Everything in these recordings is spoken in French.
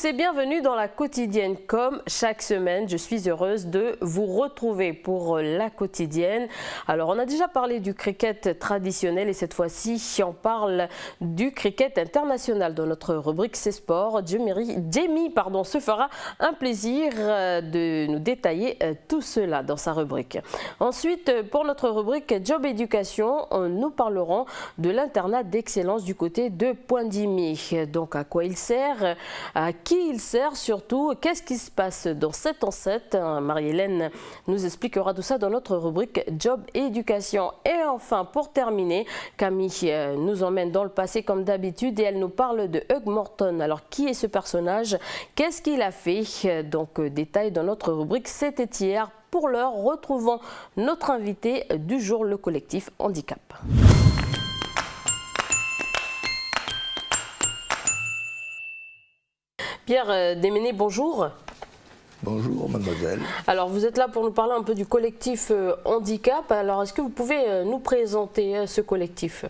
et bienvenue dans la quotidienne. Comme chaque semaine, je suis heureuse de vous retrouver pour la quotidienne. Alors, on a déjà parlé du cricket traditionnel et cette fois-ci, on parle du cricket international dans notre rubrique C'est Sport. Jamie se fera un plaisir de nous détailler tout cela dans sa rubrique. Ensuite, pour notre rubrique Job Éducation, nous parlerons de l'internat d'excellence du côté de Poindimié. Donc, à quoi il sert, à qui il sert surtout, qu'est-ce qui se passe dans cette enceinte. Marie-Hélène nous expliquera tout ça dans notre rubrique Job et Éducation. Et enfin, pour terminer, Camille nous emmène dans le passé comme d'habitude et elle nous parle de Hugh Morton. Alors, qui est ce personnage? Qu'est-ce qu'il a fait? Donc, détail dans notre rubrique C'était hier. Pour l'heure, retrouvons notre invité du jour, le collectif Handicap. Pierre Déméné, bonjour. Bonjour mademoiselle. Alors vous êtes là pour nous parler un peu du collectif Handicap. Alors est-ce que vous pouvez nous présenter ce collectif?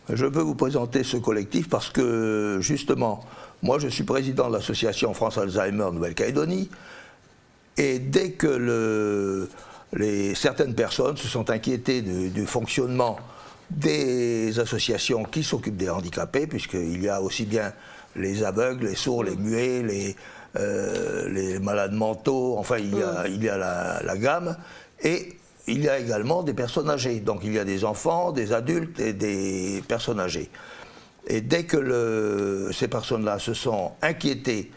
Je peux vous présenter ce collectif parce que justement, moi je suis président de l'association France Alzheimer Nouvelle-Calédonie et dès que certaines personnes se sont inquiétées du fonctionnement des associations qui s'occupent des handicapés, puisqu'il y a aussi bien les aveugles, les sourds, les muets, les malades mentaux, enfin il y a la gamme, et il y a également des personnes âgées, donc il y a des enfants, des adultes et des personnes âgées. Et dès que ces personnes-là se sont inquiétées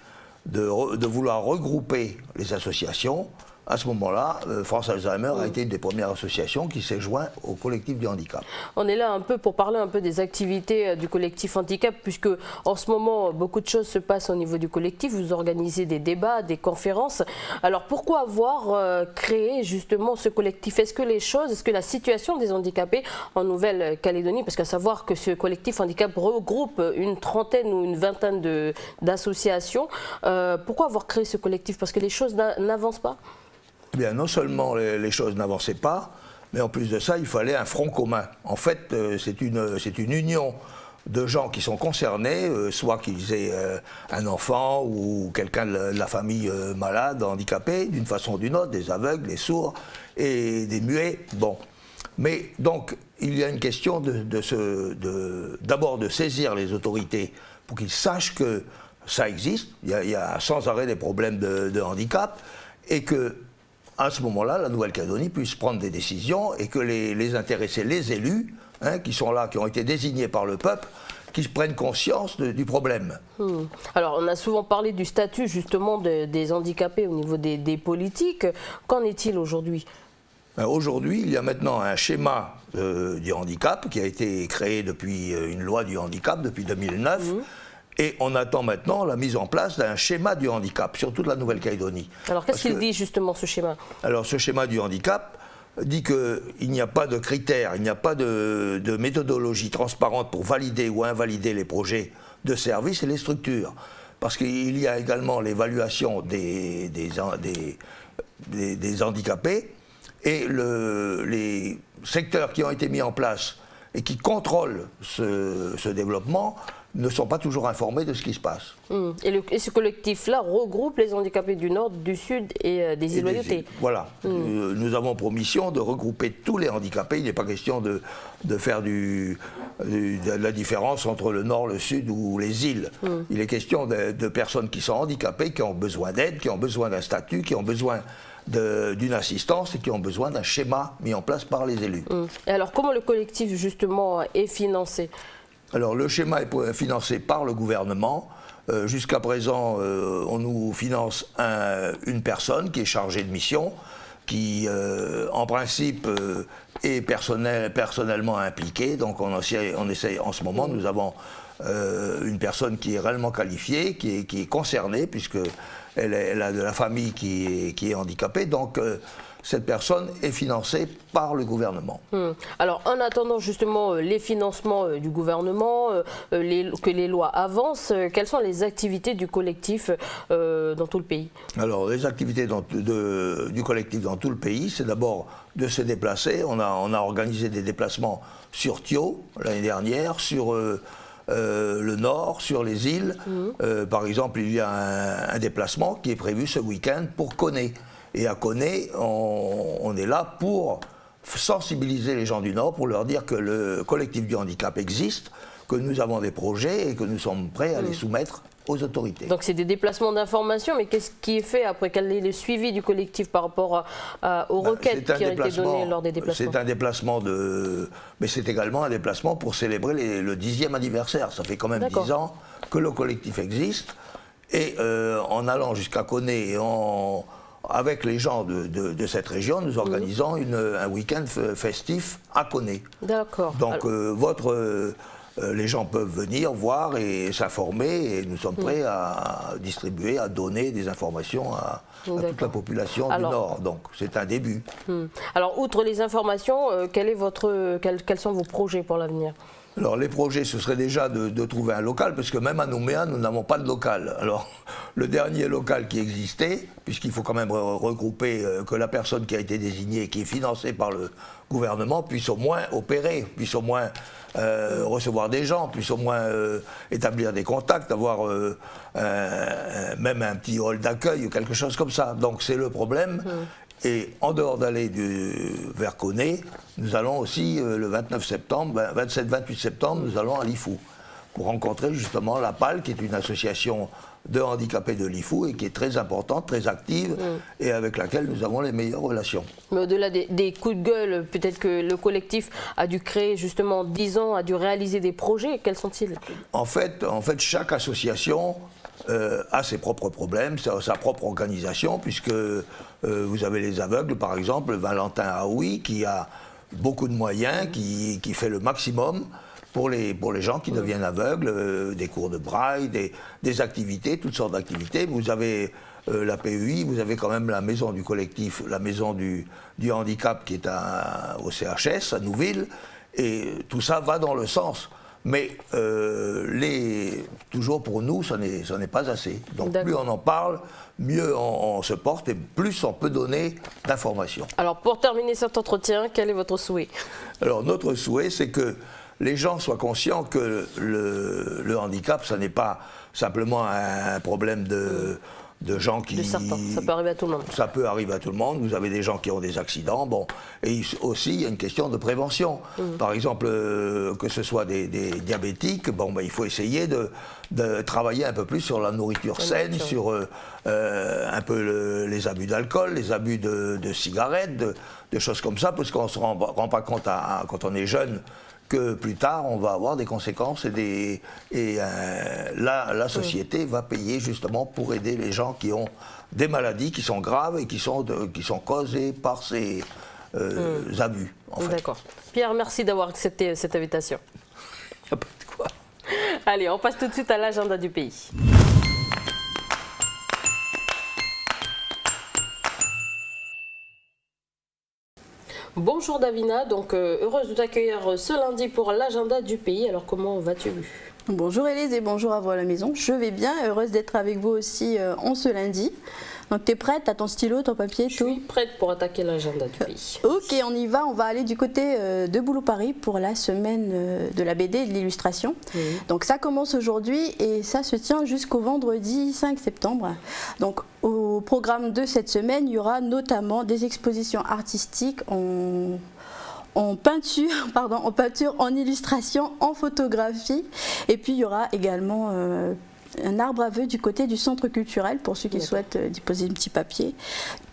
de vouloir regrouper les associations, à ce moment-là, France Alzheimer a été une des premières associations qui s'est jointe au collectif du handicap. On est là un peu pour parler un peu des activités du collectif handicap, puisque en ce moment, beaucoup de choses se passent au niveau du collectif. Vous organisez des débats, des conférences. Alors pourquoi avoir créé justement ce collectif? Est-ce que la situation des handicapés en Nouvelle-Calédonie, parce qu'à savoir que ce collectif handicap regroupe une trentaine ou une vingtaine d'associations, pourquoi avoir créé ce collectif? Parce que les choses n'avancent pas? Eh bien, non seulement les choses n'avançaient pas, mais en plus de ça, il fallait un front commun. En fait, c'est une union de gens qui sont concernés, soit qu'ils aient un enfant ou quelqu'un de la famille malade, handicapé, d'une façon ou d'une autre, des aveugles, des sourds et des muets. Bon. Mais donc, il y a une question d'abord de saisir les autorités pour qu'ils sachent que ça existe. Il y a sans arrêt des problèmes de handicap et que à ce moment-là, la Nouvelle-Calédonie puisse prendre des décisions et que les intéressés, les élus, qui sont là, qui ont été désignés par le peuple, qui prennent conscience du problème. Alors, on a souvent parlé du statut justement des handicapés au niveau des politiques. Qu'en est-il aujourd'hui? Aujourd'hui, il y a maintenant un schéma du handicap qui a été créé depuis une loi du handicap, depuis 2009. Et on attend maintenant la mise en place d'un schéma du handicap sur toute la Nouvelle-Calédonie. Alors qu'est-ce qu'il dit justement ce schéma? Alors ce schéma du handicap dit qu'il n'y a pas de critères, il n'y a pas de méthodologie transparente pour valider ou invalider les projets de services et les structures. Parce qu'il y a également l'évaluation des handicapés et les secteurs qui ont été mis en place et qui contrôlent ce développement ne sont pas toujours informés de ce qui se passe. Et ce collectif-là regroupe les handicapés du Nord, du Sud et des îles Loyauté. Voilà. Nous avons pour mission de regrouper tous les handicapés. Il n'est pas question de faire de la différence entre le Nord, le Sud ou les îles. Il est question de personnes qui sont handicapées, qui ont besoin d'aide, qui ont besoin d'un statut, qui ont besoin d'une assistance et qui ont besoin d'un schéma mis en place par les élus. Et alors comment le collectif justement est financé? Alors le schéma est financé par le gouvernement. Jusqu'à présent, on nous finance une personne qui est chargée de mission, qui en principe est personnellement impliquée. Donc on essaie en ce moment, nous avons une personne qui est réellement qualifiée, qui est concernée, puisqu'elle a de la famille qui est handicapée. Donc cette personne est financée par le gouvernement. Alors, en attendant justement les financements du gouvernement, que les lois avancent, quelles sont les activités du collectif dans tout le pays? Alors, les activités du collectif dans tout le pays, c'est d'abord de se déplacer. On a organisé des déplacements sur Thio l'année dernière, sur le nord, sur les îles. Par exemple, il y a un déplacement qui est prévu ce week-end pour Koné. Et à Koné, on est là pour sensibiliser les gens du Nord, pour leur dire que le collectif du handicap existe, que nous avons des projets et que nous sommes prêts à les soumettre aux autorités. Donc c'est des déplacements d'information, mais qu'est-ce qui est fait après? Quel est le suivi du collectif par rapport aux requêtes qui ont été données lors des déplacements? C'est un déplacement mais c'est également un déplacement pour célébrer le 10e anniversaire. Ça fait quand même 10 ans que le collectif existe. Et en allant jusqu'à Koné et avec les gens de cette région, nous organisons un week-end festif à Koné. D'accord. Donc les gens peuvent venir voir et s'informer, et nous sommes prêts à distribuer, à donner des informations à toute la population du Nord. Donc c'est un début. Alors outre les informations, quels sont vos projets pour l'avenir? Alors les projets, ce serait déjà de trouver un local, parce que même à Nouméa, nous n'avons pas de local. Alors le dernier local qui existait, puisqu'il faut quand même regrouper que la personne qui a été désignée, qui est financée par le gouvernement, puisse au moins opérer, puisse au moins recevoir des gens, puisse au moins établir des contacts, avoir même un petit hall d'accueil ou quelque chose comme ça. Donc c'est le problème. Et en dehors d'aller vers Koné, nous allons aussi le 29 septembre, 27-28 septembre, nous allons à Lifou pour rencontrer justement la PAL, qui est une association de handicapés de Lifou et qui est très importante, très active et avec laquelle nous avons les meilleures relations. Mais au-delà des coups de gueule, peut-être que le collectif a dû créer justement 10 ans, a dû réaliser des projets. Quels sont-ils? En fait, chaque association a ses propres problèmes, sa propre organisation, puisque vous avez les aveugles, par exemple, Valentin Aoui, qui a beaucoup de moyens, qui fait le maximum pour les gens qui deviennent aveugles, des cours de braille, des activités, toutes sortes d'activités. Vous avez la PEI, vous avez quand même la maison du collectif, la maison du handicap qui est au CHS, à Nouville, et tout ça va dans le sens. Mais toujours pour nous, ce n'est pas assez. Donc plus on en parle, mieux on se porte et plus on peut donner d'informations. Alors pour terminer cet entretien, quel est votre souhait? Alors notre souhait, c'est que les gens soient conscients que le handicap, ce n'est pas simplement un problème de gens qui... Ça peut arriver à tout le monde. Ça peut arriver à tout le monde. Vous avez des gens qui ont des accidents. Bon. Et aussi, il y a une question de prévention. Par exemple, que ce soit des diabétiques, il faut essayer de travailler un peu plus sur la nourriture saine, sur un peu les abus d'alcool, les abus de cigarettes, de choses comme ça, parce qu'on ne se rend pas compte quand on est jeune que plus tard, on va avoir des conséquences la société va payer justement pour aider les gens qui ont des maladies qui sont graves et qui sont causées par ces abus. D'accord. Pierre, merci d'avoir accepté cette invitation. Il n'y a pas de quoi. Allez, on passe tout de suite à l'agenda du pays. Bonjour Davina, donc heureuse de t'accueillir ce lundi pour l'agenda du pays. Alors comment vas-tu? Bonjour Élise et bonjour à vous à la maison. Je vais bien, heureuse d'être avec vous aussi en ce lundi. Donc tu es prête? T'as ton stylo, ton papier, tout? Je suis prête pour attaquer l'agenda du pays. Ok, on y va. On va aller du côté de Boulot Paris pour la semaine de la BD et de l'illustration. Donc ça commence aujourd'hui et ça se tient jusqu'au vendredi 5 septembre. Donc au programme de cette semaine, il y aura notamment des expositions artistiques en peinture, en illustration, en photographie. Et puis il y aura également un arbre à vœux du côté du centre culturel pour ceux qui souhaitent déposer un petit papier.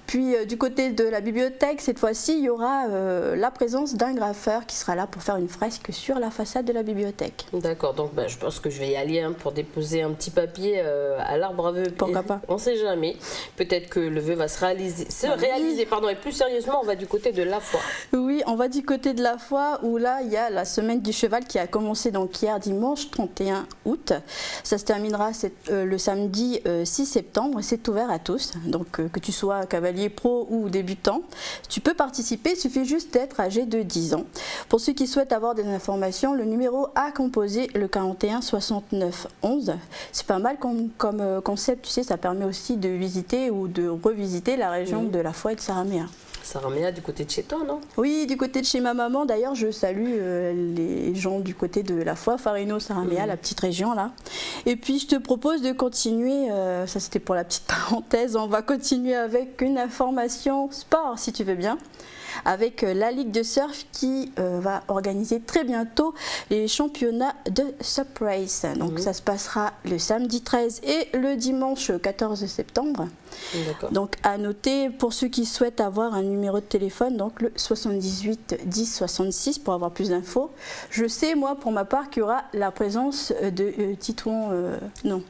Puis du côté de la bibliothèque, cette fois-ci, il y aura la présence d'un graffeur qui sera là pour faire une fresque sur la façade de la bibliothèque. D'accord, donc je pense que je vais y aller pour déposer un petit papier à l'arbre à vœux. Pourquoi pas? On ne sait jamais. Peut-être que le vœu va se réaliser. Et plus sérieusement, on va du côté de la foi. Oui, on va du côté de la foi où là, il y a la semaine du cheval qui a commencé donc hier dimanche 31 août. Ça se terminera le samedi 6 septembre. C'est ouvert à tous, donc que tu sois cavalier pro ou débutant, tu peux participer, il suffit juste d'être âgé de 10 ans. Pour ceux qui souhaitent avoir des informations, le numéro à composer, le 41 69 11. C'est pas mal comme concept, tu sais, ça permet aussi de visiter ou de revisiter la région de la foi et de Saramea. Saramea du côté de chez toi, non? Oui, du côté de chez ma maman. D'ailleurs, je salue les gens du côté de la foi, Farino, Saramea, la petite région là. Et puis, je te propose de continuer, ça c'était pour la petite parenthèse, on va continuer avec une information sport, si tu veux bien, avec la Ligue de surf qui va organiser très bientôt les championnats de Sup Race. Donc ça se passera le samedi 13 et le dimanche 14 septembre. Donc à noter pour ceux qui souhaitent avoir un numéro de téléphone, donc le 78 10 66 pour avoir plus d'infos. Je sais moi pour ma part qu'il y aura la présence de Titouan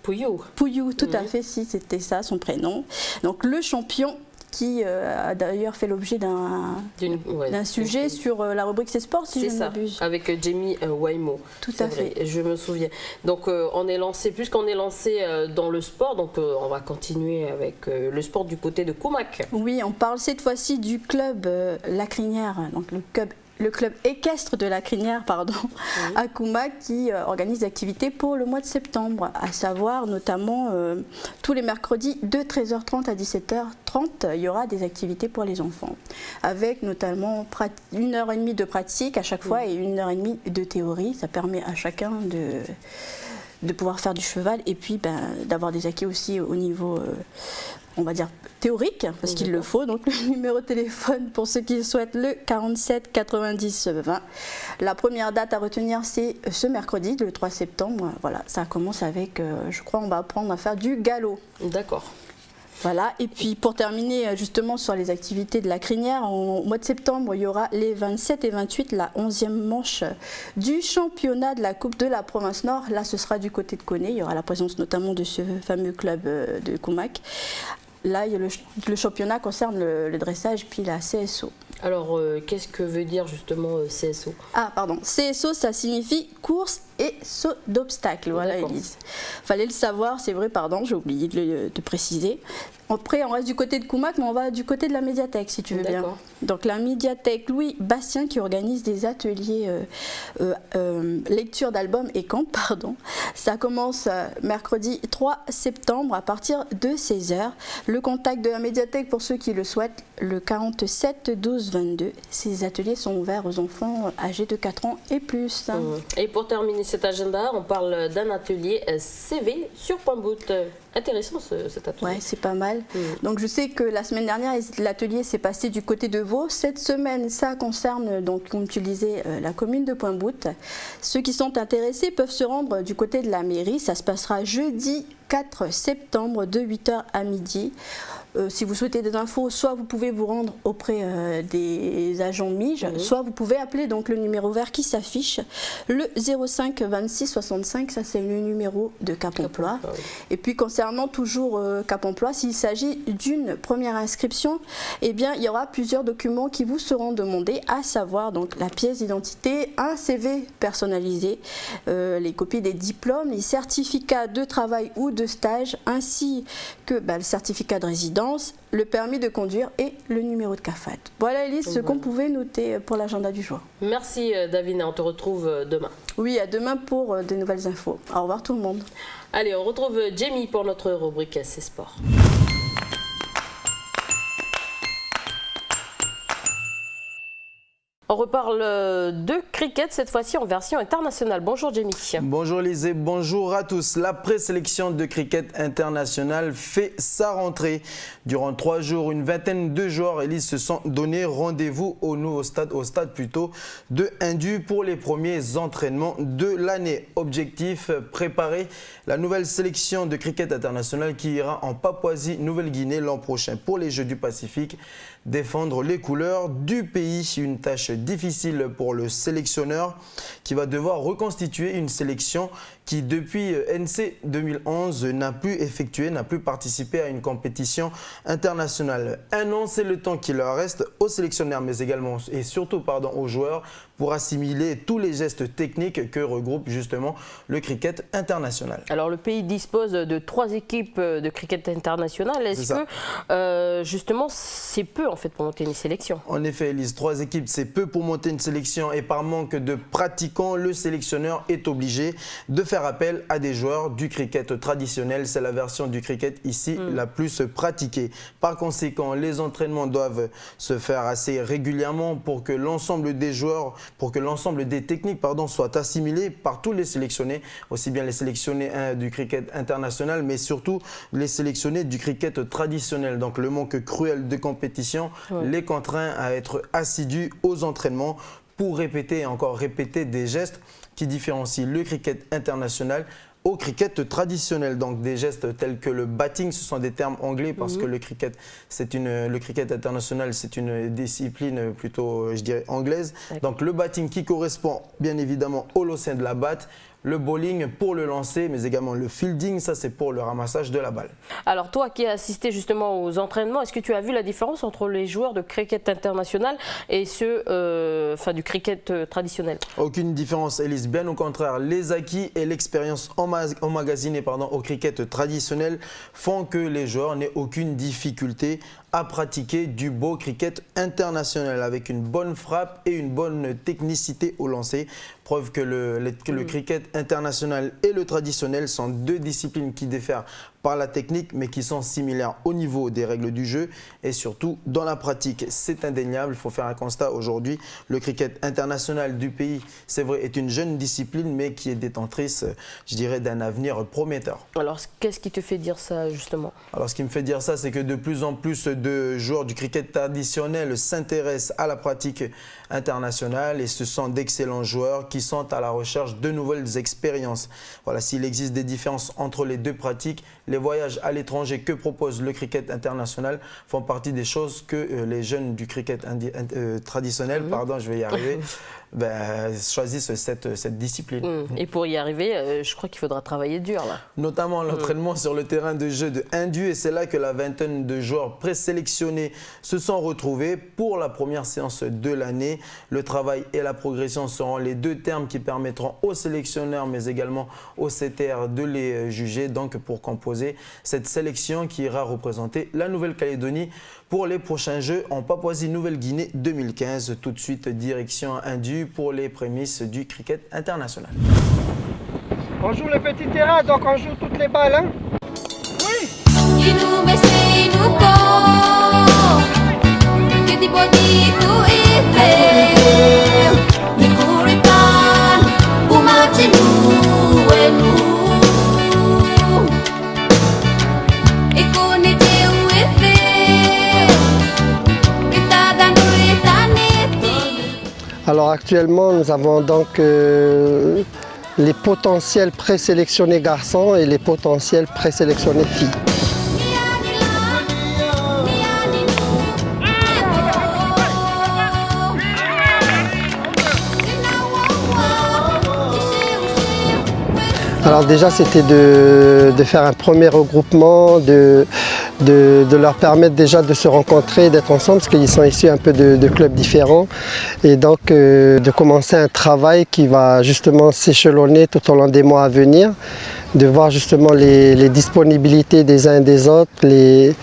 Pouillou, tout à fait, si c'était ça son prénom. Donc le champion qui a d'ailleurs fait l'objet d'un sujet sur la rubrique C'est Sport, si je ne m'abuse. Avec Jamie Waimo. Tout à fait. Je me souviens. Donc on est lancé, puisqu'on est lancé dans le sport, donc on va continuer avec le sport du côté de Koumak. Oui, on parle cette fois-ci du club La Crinière, donc le club équestre de La Crinière, à Koumak, qui organise des activités pour le mois de septembre, à savoir notamment tous les mercredis de 13h30 à 17h30, il y aura des activités pour les enfants, avec notamment 1h30 de pratique à chaque fois et 1h30 de théorie. Ça permet à chacun de pouvoir faire du cheval et puis d'avoir des acquis aussi au niveau on va dire théorique, parce qu'il le faut. Donc le numéro de téléphone pour ceux qui souhaitent, le 47 90 20. La première date à retenir, c'est ce mercredi, le 3 septembre. Voilà, ça commence avec, je crois, on va apprendre à faire du galop. D'accord. Voilà, et puis pour terminer justement sur les activités de La Crinière, au mois de septembre, il y aura les 27 et 28, la 11e manche du championnat de la Coupe de la Province Nord. Là, ce sera du côté de Koné, il y aura la présence notamment de ce fameux club de Koumak. Là, le championnat concerne le dressage puis la CSO. Alors, qu'est-ce que veut dire justement CSO? Ah, pardon. CSO, ça signifie course et saut d'obstacle. Voilà, Élise. Fallait le savoir, c'est vrai, pardon, j'ai oublié de préciser. Après, on reste du côté de Koumak, mais on va du côté de la médiathèque, si tu veux bien. Donc, la médiathèque Louis Bastien qui organise des ateliers lecture d'albums et camp, Ça commence mercredi 3 septembre à partir de 16h. Le contact de la médiathèque pour ceux qui le souhaitent, le 47 12 22. Ces ateliers sont ouverts aux enfants âgés de 4 ans et plus. Et pour terminer cet agenda, on parle d'un atelier CV sur Point Bout. Intéressant cet atelier. Ouais, c'est pas mal. Donc je sais que la semaine dernière, l'atelier s'est passé du côté de Vaud. Cette semaine, ça concerne, donc, comme tu le disais, la commune de Point Bout. Ceux qui sont intéressés peuvent se rendre du côté de la mairie. Ça se passera jeudi 4 septembre de 8h à midi. Si vous souhaitez des infos, soit vous pouvez vous rendre auprès des agents MIGE, soit vous pouvez appeler donc le numéro vert qui s'affiche, le 05 26 65, ça c'est le numéro de Cap Emploi. Et puis concernant toujours Cap Emploi, s'il s'agit d'une première inscription, eh bien il y aura plusieurs documents qui vous seront demandés, à savoir donc la pièce d'identité, un CV personnalisé, les copies des diplômes, les certificats de travail ou de stage, ainsi que le certificat de résidence, le permis de conduire et le numéro de CAFAT. Voilà Elise, ce qu'on pouvait noter pour l'agenda du jour. Merci Davina, on te retrouve demain. Oui, à demain pour de nouvelles infos. Au revoir tout le monde. Allez, on retrouve Jamie pour notre rubrique C'est Sport. On reparle de cricket, cette fois-ci en version internationale. Bonjour Jamie. Bonjour Lisée, bonjour à tous. La présélection de cricket international fait sa rentrée. Durant 3 jours, une vingtaine de joueurs Elise se sont donné rendez-vous au nouveau stade, de Hindu pour les premiers entraînements de l'année. Objectif, préparer la nouvelle sélection de cricket international qui ira en Papouasie-Nouvelle-Guinée l'an prochain pour les Jeux du Pacifique. Défendre les couleurs du pays, une tâche difficile pour le sélectionneur qui va devoir reconstituer une sélection qui depuis NC 2011 n'a plus participé à une compétition internationale. 1 an, c'est le temps qui leur reste aux sélectionneurs, mais également et surtout aux joueurs pour assimiler tous les gestes techniques que regroupe justement le cricket international. Alors le pays dispose de 3 équipes de cricket international. Est-ce que justement c'est peu en fait pour monter une sélection? En effet, Elise, 3 équipes c'est peu pour monter une sélection et par manque de pratiquants, le sélectionneur est obligé de faire faire appel à des joueurs du cricket traditionnel. C'est la version du cricket ici la plus pratiquée. Par conséquent, les entraînements doivent se faire assez régulièrement pour que l'ensemble des joueurs, pour que l'ensemble des techniques soient assimilées par tous les sélectionnés, aussi bien les sélectionnés du cricket international, mais surtout les sélectionnés du cricket traditionnel. Donc le manque cruel de compétition les contraint à être assidus aux entraînements pour répéter et encore répéter des gestes qui différencient le cricket international au cricket traditionnel. Donc des gestes tels que le batting, ce sont des termes anglais parce que le cricket international, c'est une discipline plutôt, je dirais, anglaise. Donc le batting qui correspond bien évidemment au lancer de la batte, le bowling pour le lancer, mais également le fielding, ça c'est pour le ramassage de la balle. Alors toi qui as assisté justement aux entraînements, est-ce que tu as vu la différence entre les joueurs de cricket international et ceux du cricket traditionnel? Aucune différence, Elise. Bien au contraire, les acquis et l'expérience emmagasinée au cricket traditionnel font que les joueurs n'aient aucune difficulté à pratiquer du beau cricket international avec une bonne frappe et une bonne technicité au lancer. Preuve que le cricket international et le traditionnel sont deux disciplines qui diffèrent par la technique mais qui sont similaires au niveau des règles du jeu et surtout dans la pratique. C'est indéniable, il faut faire un constat aujourd'hui. Le cricket international du pays, c'est vrai, est une jeune discipline mais qui est détentrice, je dirais, d'un avenir prometteur. Alors qu'est-ce qui te fait dire ça justement? Alors ce qui me fait dire ça, c'est que de plus en plus de joueurs du cricket traditionnel s'intéressent à la pratique internationale et ce sont d'excellents joueurs qui sont à la recherche de nouvelles expériences. Voilà, s'il existe des différences entre les deux pratiques, les voyages à l'étranger que propose le cricket international font partie des choses que les jeunes du cricket traditionnel, je vais y arriver, choisissent cette discipline. Et pour y arriver, je crois qu'il faudra travailler dur là. Notamment l'entraînement sur le terrain de jeu de Indu, et c'est là que la vingtaine de joueurs présélectionnés se sont retrouvés pour la première séance de l'année. Le travail et la progression seront les deux termes qui permettront aux sélectionneurs mais également aux CTR de les juger, donc pour composer cette sélection qui ira représenter la Nouvelle-Calédonie pour les prochains Jeux en Papouasie-Nouvelle-Guinée 2015. Tout de suite, direction Indu pour les prémices du cricket international. On joue le petit terrain, donc on joue toutes les balles. Hein? Oui. Alors actuellement, nous avons donc les potentiels présélectionnés garçons et les potentiels présélectionnés filles. Alors déjà, c'était de faire un premier regroupement, de leur permettre déjà de se rencontrer, d'être ensemble, parce qu'ils sont issus un peu de clubs différents. Et donc de commencer un travail qui va justement s'échelonner tout au long des mois à venir, de voir justement les disponibilités des uns et des autres, de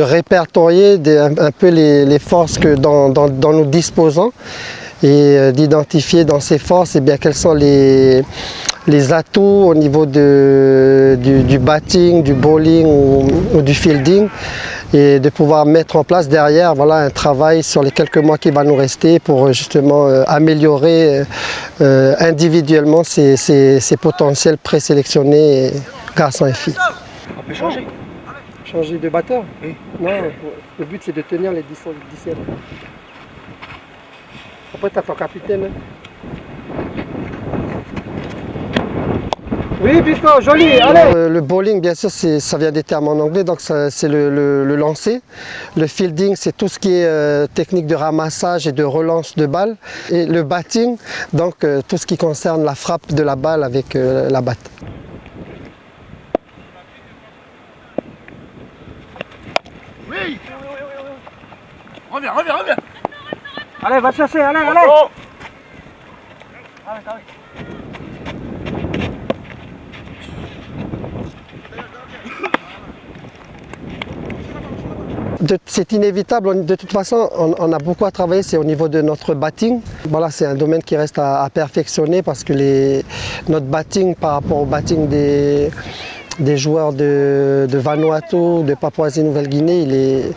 répertorier un peu les forces dont nous disposons, et d'identifier dans ces forces quels sont les atouts au niveau du batting, du bowling ou du fielding, et de pouvoir mettre en place derrière un travail sur les quelques mois qui va nous rester pour justement améliorer individuellement ces potentiels présélectionnés garçons et filles. On peut changer. Changer de batteur? Oui. Non, le but c'est de tenir les 17. Après, tu as ton capitaine. Oui, Bispo, joli, allez! Le bowling, bien sûr, ça vient des termes en anglais, donc c'est le lancer. Le fielding, c'est tout ce qui est technique de ramassage et de relance de balle. Et le batting, donc tout ce qui concerne la frappe de la balle avec la batte. Oui! Reviens! Allez, va chercher, allez! Oh. Allez. C'est inévitable, de toute façon on a beaucoup à travailler, c'est au niveau de notre batting. Voilà, c'est un domaine qui reste à perfectionner parce que notre batting par rapport au batting des joueurs de Vanuatu, de Papouasie-Nouvelle-Guinée,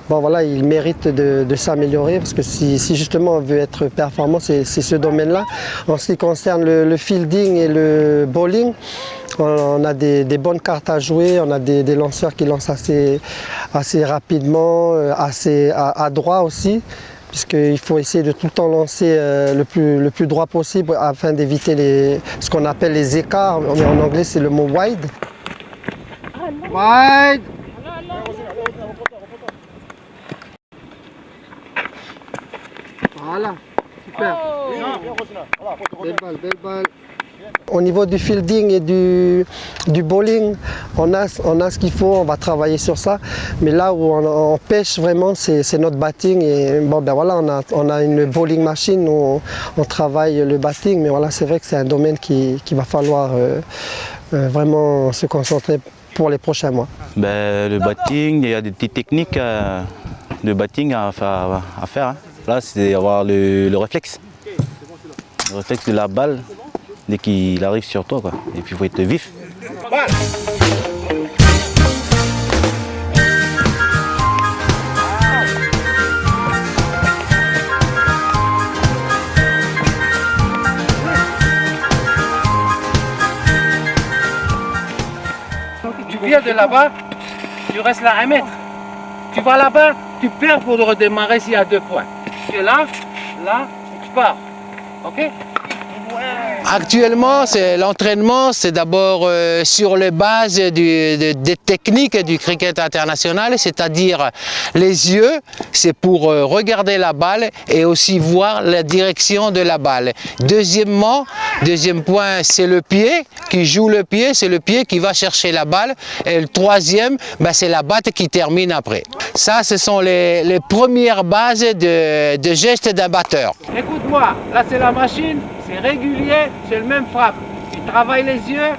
il mérite de s'améliorer parce que si justement on veut être performant, c'est ce domaine-là. En ce qui concerne le fielding et le bowling, on a des bonnes cartes à jouer, on a des lanceurs qui lancent assez rapidement, assez à droit aussi, puisqu'il faut essayer de tout le temps lancer le plus droit possible afin d'éviter ce qu'on appelle les écarts, mais en anglais c'est le mot wide. Wide. Voilà, super. Belle balle, belle balle. Au niveau du fielding et du bowling, on a ce qu'il faut, on va travailler sur ça. Mais là où on pêche vraiment, c'est notre batting. Et on a une bowling machine où on travaille le batting. Mais voilà, c'est vrai que c'est un domaine qu'il va falloir vraiment se concentrer pour les prochains mois. Le batting, il y a des petites techniques de batting à faire. Là, c'est avoir le réflexe. Le réflexe de la balle dès qu'il arrive sur toi, quoi. Et puis il faut être vif. Tu viens de là-bas, tu restes là 1 mètre. Tu vas là-bas, tu perds pour redémarrer s'il y a 2 points. Tu es là, tu pars. Ok? Actuellement, l'entraînement, c'est d'abord sur les bases des techniques du cricket international, c'est-à-dire les yeux, c'est pour regarder la balle et aussi voir la direction de la balle. Deuxième point, c'est le pied, qui joue le pied, c'est le pied qui va chercher la balle. Et le troisième, c'est la batte qui termine après. Ça, ce sont les premières bases de gestes d'un batteur. Écoute-moi, là c'est la machine, c'est régulier, c'est le même frappe. Tu travailles les yeux,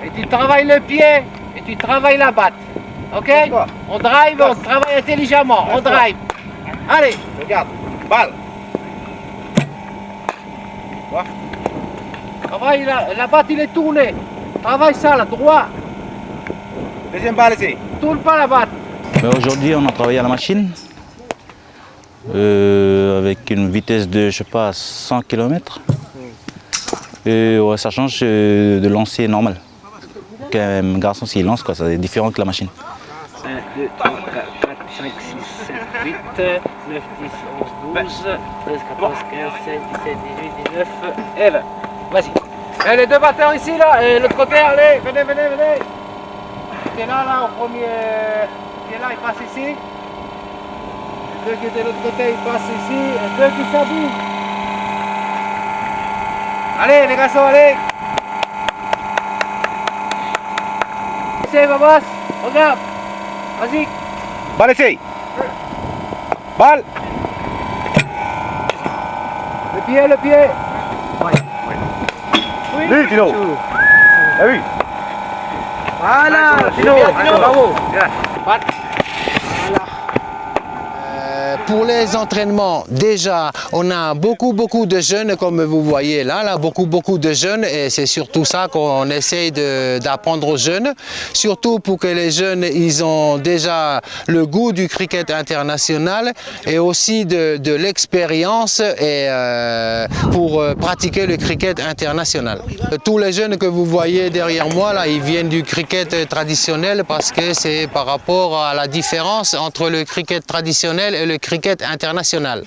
et tu travailles le pied, et tu travailles la batte. Ok? On drive, on travaille intelligemment, on drive. Allez, regarde, balle. Travaille la batte, il est tourné. Travaille ça, là, droit. Deuxième balle ici. Tourne pas la batte. Aujourd'hui, on a travaillé à la machine avec une vitesse de, 100 km. Et ça change de lancer normal. Un garçon, s'il lance, c'est différent que la machine. 1, 2, 3, 4, 5, 6, 7, 8, 9, 10, 11, 12, 13, 14, 15, 16, 17, 18, 19 et 20. Vas-y. Et les 2 batteurs ici, là, et l'autre côté, allez, venez. Qui est là, au premier. Qui est là, il passe ici. Les 2 qui étaient de l'autre côté, ils passent ici. Et 2 qui s'habillent. Allez, les garçons, allez. C'est ma bosse, regarde. Vas-y. Balle ici. Balle. Le pied. Oui, Tino. Ah oui. Voilà, Tino. Bravo. Balle. Pour les entraînements, déjà, on a beaucoup de jeunes, comme vous voyez là, beaucoup de jeunes, et c'est surtout ça qu'on essaye d'apprendre aux jeunes, surtout pour que les jeunes, ils ont déjà le goût du cricket international et aussi de l'expérience et pour pratiquer le cricket international. Tous les jeunes que vous voyez derrière moi, là, ils viennent du cricket traditionnel parce que c'est par rapport à la différence entre le cricket traditionnel et le cricket international.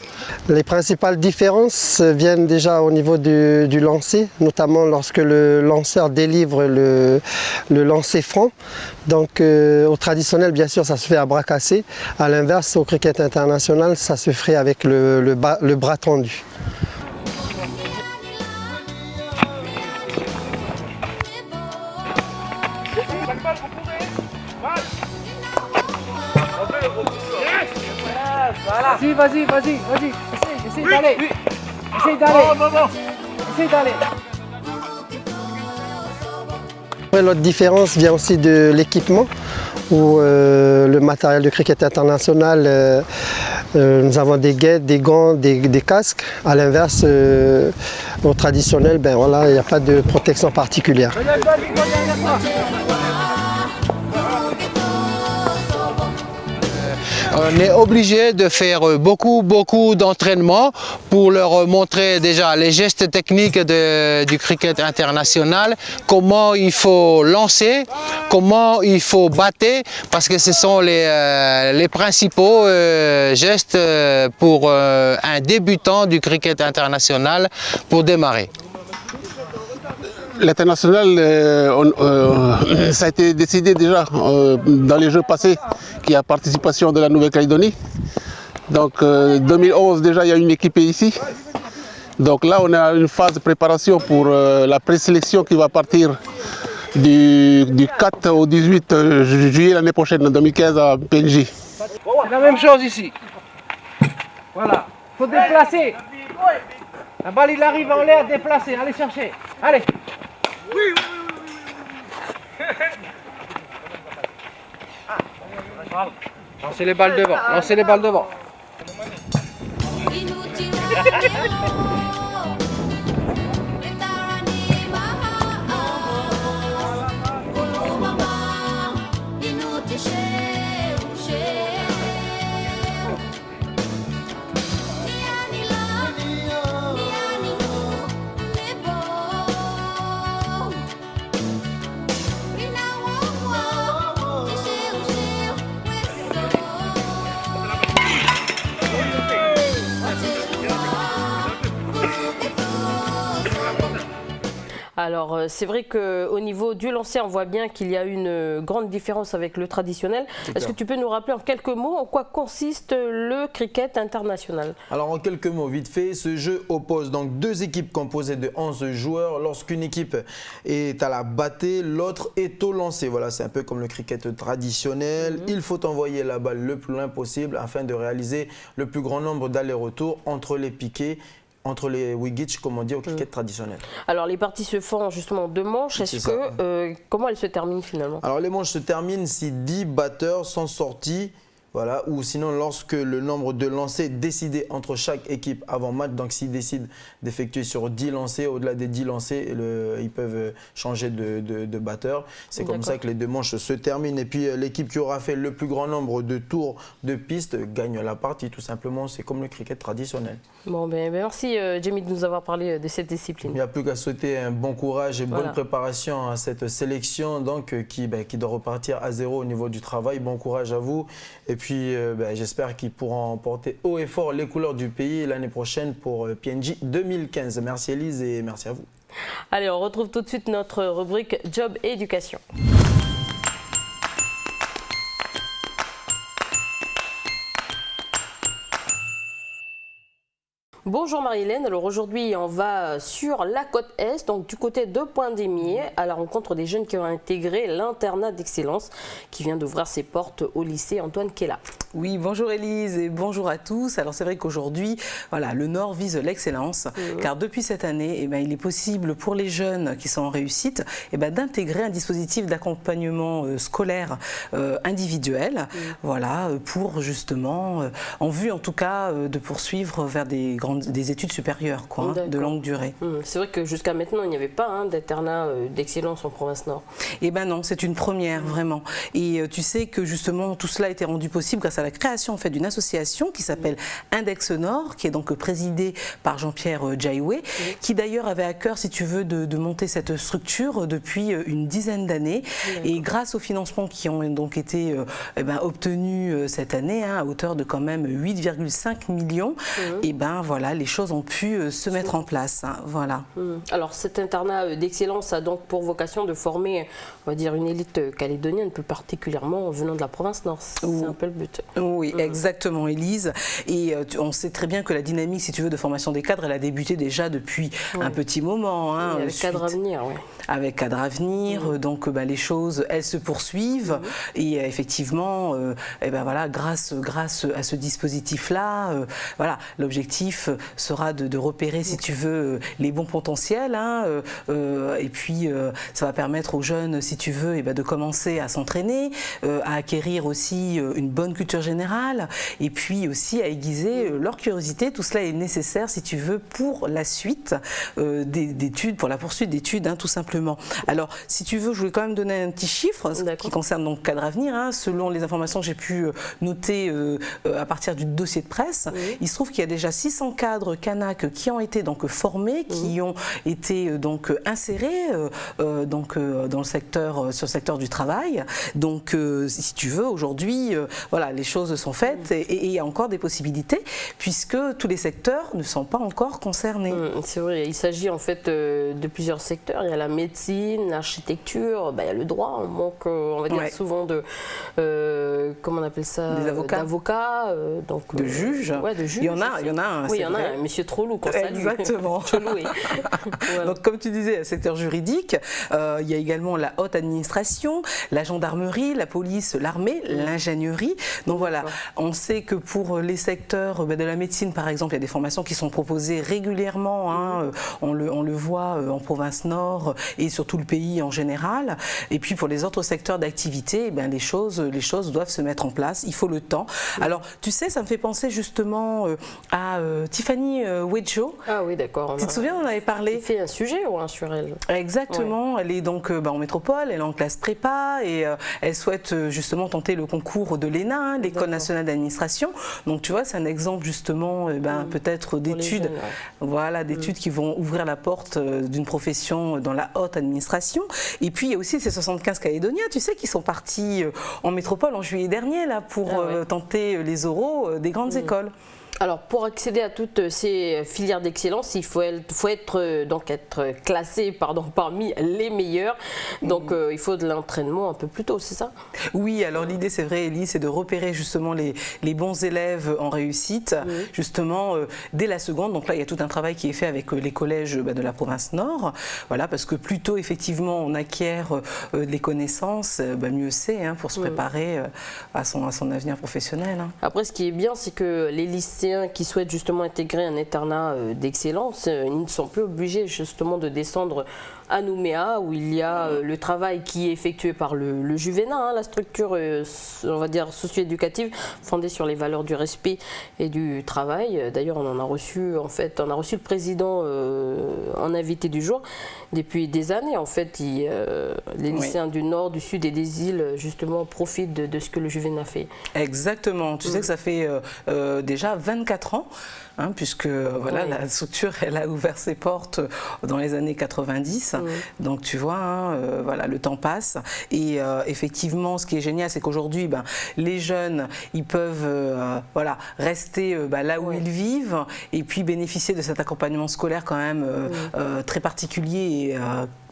Les principales différences viennent déjà au niveau du lancer, notamment lorsque le lanceur délivre le lancer franc. Donc au traditionnel, bien sûr, ça se fait à bras cassés. À l'inverse, au cricket international, ça se ferait avec le bras tendu. Vas-y, essaye d'aller. Essaye d'aller. L'autre différence vient aussi de l'équipement. où le matériel de cricket international, nous avons des guettes, des gants, des casques. À l'inverse, au traditionnel, ben voilà, il n'y a pas de protection particulière. On est obligé de faire beaucoup d'entraînements pour leur montrer déjà les gestes techniques du cricket international, comment il faut lancer, comment il faut battre, parce que ce sont les principaux gestes pour un débutant du cricket international pour démarrer. L'international, ça a été décidé déjà dans les Jeux passés qu'il y a participation de la Nouvelle-Calédonie. Donc 2011 déjà il y a une équipe ici. Donc là on a une phase de préparation pour la présélection qui va partir du 4 au 18 juillet l'année prochaine, en 2015 à PNJ. C'est la même chose ici. Voilà, il faut déplacer. La balle il arrive en l'air, déplacer, allez chercher. Allez. Lancez les balles devant, lancez les balles devant. Alors, c'est vrai qu'au niveau du lancer, on voit bien qu'il y a une grande différence avec le traditionnel. Est-ce que tu peux nous rappeler en quelques mots en quoi consiste le cricket international? Alors, en quelques mots, vite fait, ce jeu oppose donc deux équipes composées de 11 joueurs. Lorsqu'une équipe est à la battée, l'autre est au lancer. Voilà, c'est un peu comme le cricket traditionnel. Il faut envoyer la balle le plus loin possible afin de réaliser le plus grand nombre d'allers-retours entre les piquets, entre les wickets, comme on dit au cricket traditionnel. Alors les parties se font justement en 2 manches. Comment elles se terminent finalement? Alors les manches se terminent si 10 batteurs sont sortis. Voilà, ou sinon lorsque le nombre de lancers décidé entre chaque équipe avant match, donc s'ils décident d'effectuer sur 10 lancers, au-delà des 10 lancers, ils peuvent changer de batteur. C'est comme ça que les 2 manches se terminent. Et puis l'équipe qui aura fait le plus grand nombre de tours de piste gagne la partie, tout simplement. C'est comme le cricket traditionnel. Bon, merci Jamie de nous avoir parlé de cette discipline. Il n'y a plus qu'à souhaiter un bon courage et bonne préparation à cette sélection donc, qui doit repartir à 0 au niveau du travail. Bon courage à vous. Et puis j'espère qu'ils pourront emporter haut et fort les couleurs du pays l'année prochaine pour PNJ 2015. Merci Elise et merci à vous. Allez, on retrouve tout de suite notre rubrique Job et Éducation. Bonjour Marie-Hélène, alors aujourd'hui on va sur la côte Est, donc du côté de Pointe-des-Miers, à la rencontre des jeunes qui ont intégré l'internat d'excellence qui vient d'ouvrir ses portes au lycée Antoine Kella. Oui, bonjour Élise et bonjour à tous. Alors c'est vrai qu'aujourd'hui, voilà, le Nord vise l'excellence, car depuis cette année, il est possible pour les jeunes qui sont en réussite d'intégrer un dispositif d'accompagnement scolaire individuel, voilà, pour justement, en vue en tout cas de poursuivre vers des études supérieures, quoi, de longue durée. C'est vrai que jusqu'à maintenant, il n'y avait pas d'internat d'excellence en province Nord. Eh bien non, c'est une première, vraiment. Et tu sais que justement, tout cela a été rendu possible grâce à la création en fait, d'une association qui s'appelle Index Nord, qui est donc présidée par Jean-Pierre Jaïoué, qui d'ailleurs avait à cœur, si tu veux, de monter cette structure depuis une dizaine d'années. Et grâce aux financements qui ont donc été obtenus cette année, à hauteur de quand même 8,5 millions, voilà, les choses ont pu se mettre en place. Voilà. Alors cet internat d'excellence a donc pour vocation de former, on va dire, une élite calédonienne, plus particulièrement venant de la province Nord. C'est un peu le but. Oui, exactement, Élise. Et on sait très bien que la dynamique, si tu veux, de formation des cadres, elle a débuté déjà depuis un petit moment. Avec Cadre Avenir, Avec Cadre Avenir, donc les choses, elles se poursuivent. Et effectivement, voilà, grâce à ce dispositif-là, voilà, l'objectif l'objectif sera de repérer, si tu veux, les bons potentiels, hein, et puis ça va permettre aux jeunes, si tu veux, de commencer à s'entraîner, à acquérir aussi une bonne culture générale, et puis aussi à aiguiser leur curiosité. Tout cela est nécessaire, si tu veux, pour la suite d'études, pour la poursuite d'études, hein, tout simplement. Alors, si tu veux, je voulais quand même donner un petit chiffre qui concerne donc Cadre Avenir, hein, selon les informations que j'ai pu noter à partir du dossier de presse. Il se trouve qu'il y a déjà 600 cadres Canac qui ont été donc formés, qui ont été donc insérés donc dans le secteur, sur le secteur du travail. Donc, si tu veux, aujourd'hui, voilà, les choses sont faites et il y a encore des possibilités puisque tous les secteurs ne sont pas encore concernés. C'est vrai, il s'agit en fait de plusieurs secteurs. Il y a la médecine, l'architecture, il y a le droit. On manque, on va dire souvent de, comment on appelle ça, des avocats, d'avocats, donc de juges. Ouais, de juges. Il y en a un. Oui, il y en a un, Monsieur Trolou, qu'on salue. Exactement. Voilà. Donc, comme tu disais, le secteur juridique, il y a également la haute administration, la gendarmerie, la police, l'armée, l'ingénierie. Donc voilà, on sait que pour les secteurs de la médecine, par exemple, il y a des formations qui sont proposées régulièrement. Hein, on le voit en province nord et sur tout le pays en général. Et puis pour les autres secteurs d'activité, les choses doivent se mettre en place. Il faut le temps. Alors, tu sais, ça me fait penser justement à Tiffany Wedjo. Ah oui, d'accord. Tu te souviens, on avait parlé. C'est un sujet sur elle. Exactement. Ouais. Elle est donc en métropole, elle est en classe prépa et elle souhaite justement tenter le concours de l'ENA, hein, l'École nationale d'administration. Donc tu vois, c'est un exemple justement peut-être d'études, voilà, d'études qui vont ouvrir la porte d'une profession dans la haute administration. Et puis il y a aussi ces 75 Calédoniens, tu sais, qui sont partis en métropole en juillet dernier là pour tenter les oraux des grandes écoles. Alors, pour accéder à toutes ces filières d'excellence, il faut être classé parmi les meilleurs. Donc, il faut de l'entraînement un peu plus tôt, c'est ça? Oui, alors l'idée, c'est vrai, Elie, c'est de repérer justement les bons élèves en réussite, justement, dès la seconde. Donc là, il y a tout un travail qui est fait avec les collèges de la province Nord. Voilà, parce que plus tôt, effectivement, on acquiert les connaissances, mieux c'est, hein, pour se préparer à son avenir professionnel. Hein. Après, ce qui est bien, c'est que les lycéens qui souhaitent justement intégrer un internat d'excellence, ils ne sont plus obligés justement de descendre à Nouméa, où il y a le travail qui est effectué par le Juvénat, hein, la structure, on va dire, socio-éducative, fondée sur les valeurs du respect et du travail. D'ailleurs, on a reçu le président en invité du jour. Depuis des années, en fait, les lycéens du Nord, du Sud et des îles, justement, profitent de ce que le Juvénat fait. Exactement. Tu sais que ça fait déjà 24 ans, hein, puisque voilà, la structure, elle a ouvert ses portes dans les années 90. Donc tu vois, hein, voilà, le temps passe. Et effectivement, ce qui est génial, c'est qu'aujourd'hui, les jeunes, ils peuvent rester là où ils vivent et puis bénéficier de cet accompagnement scolaire quand même très particulier et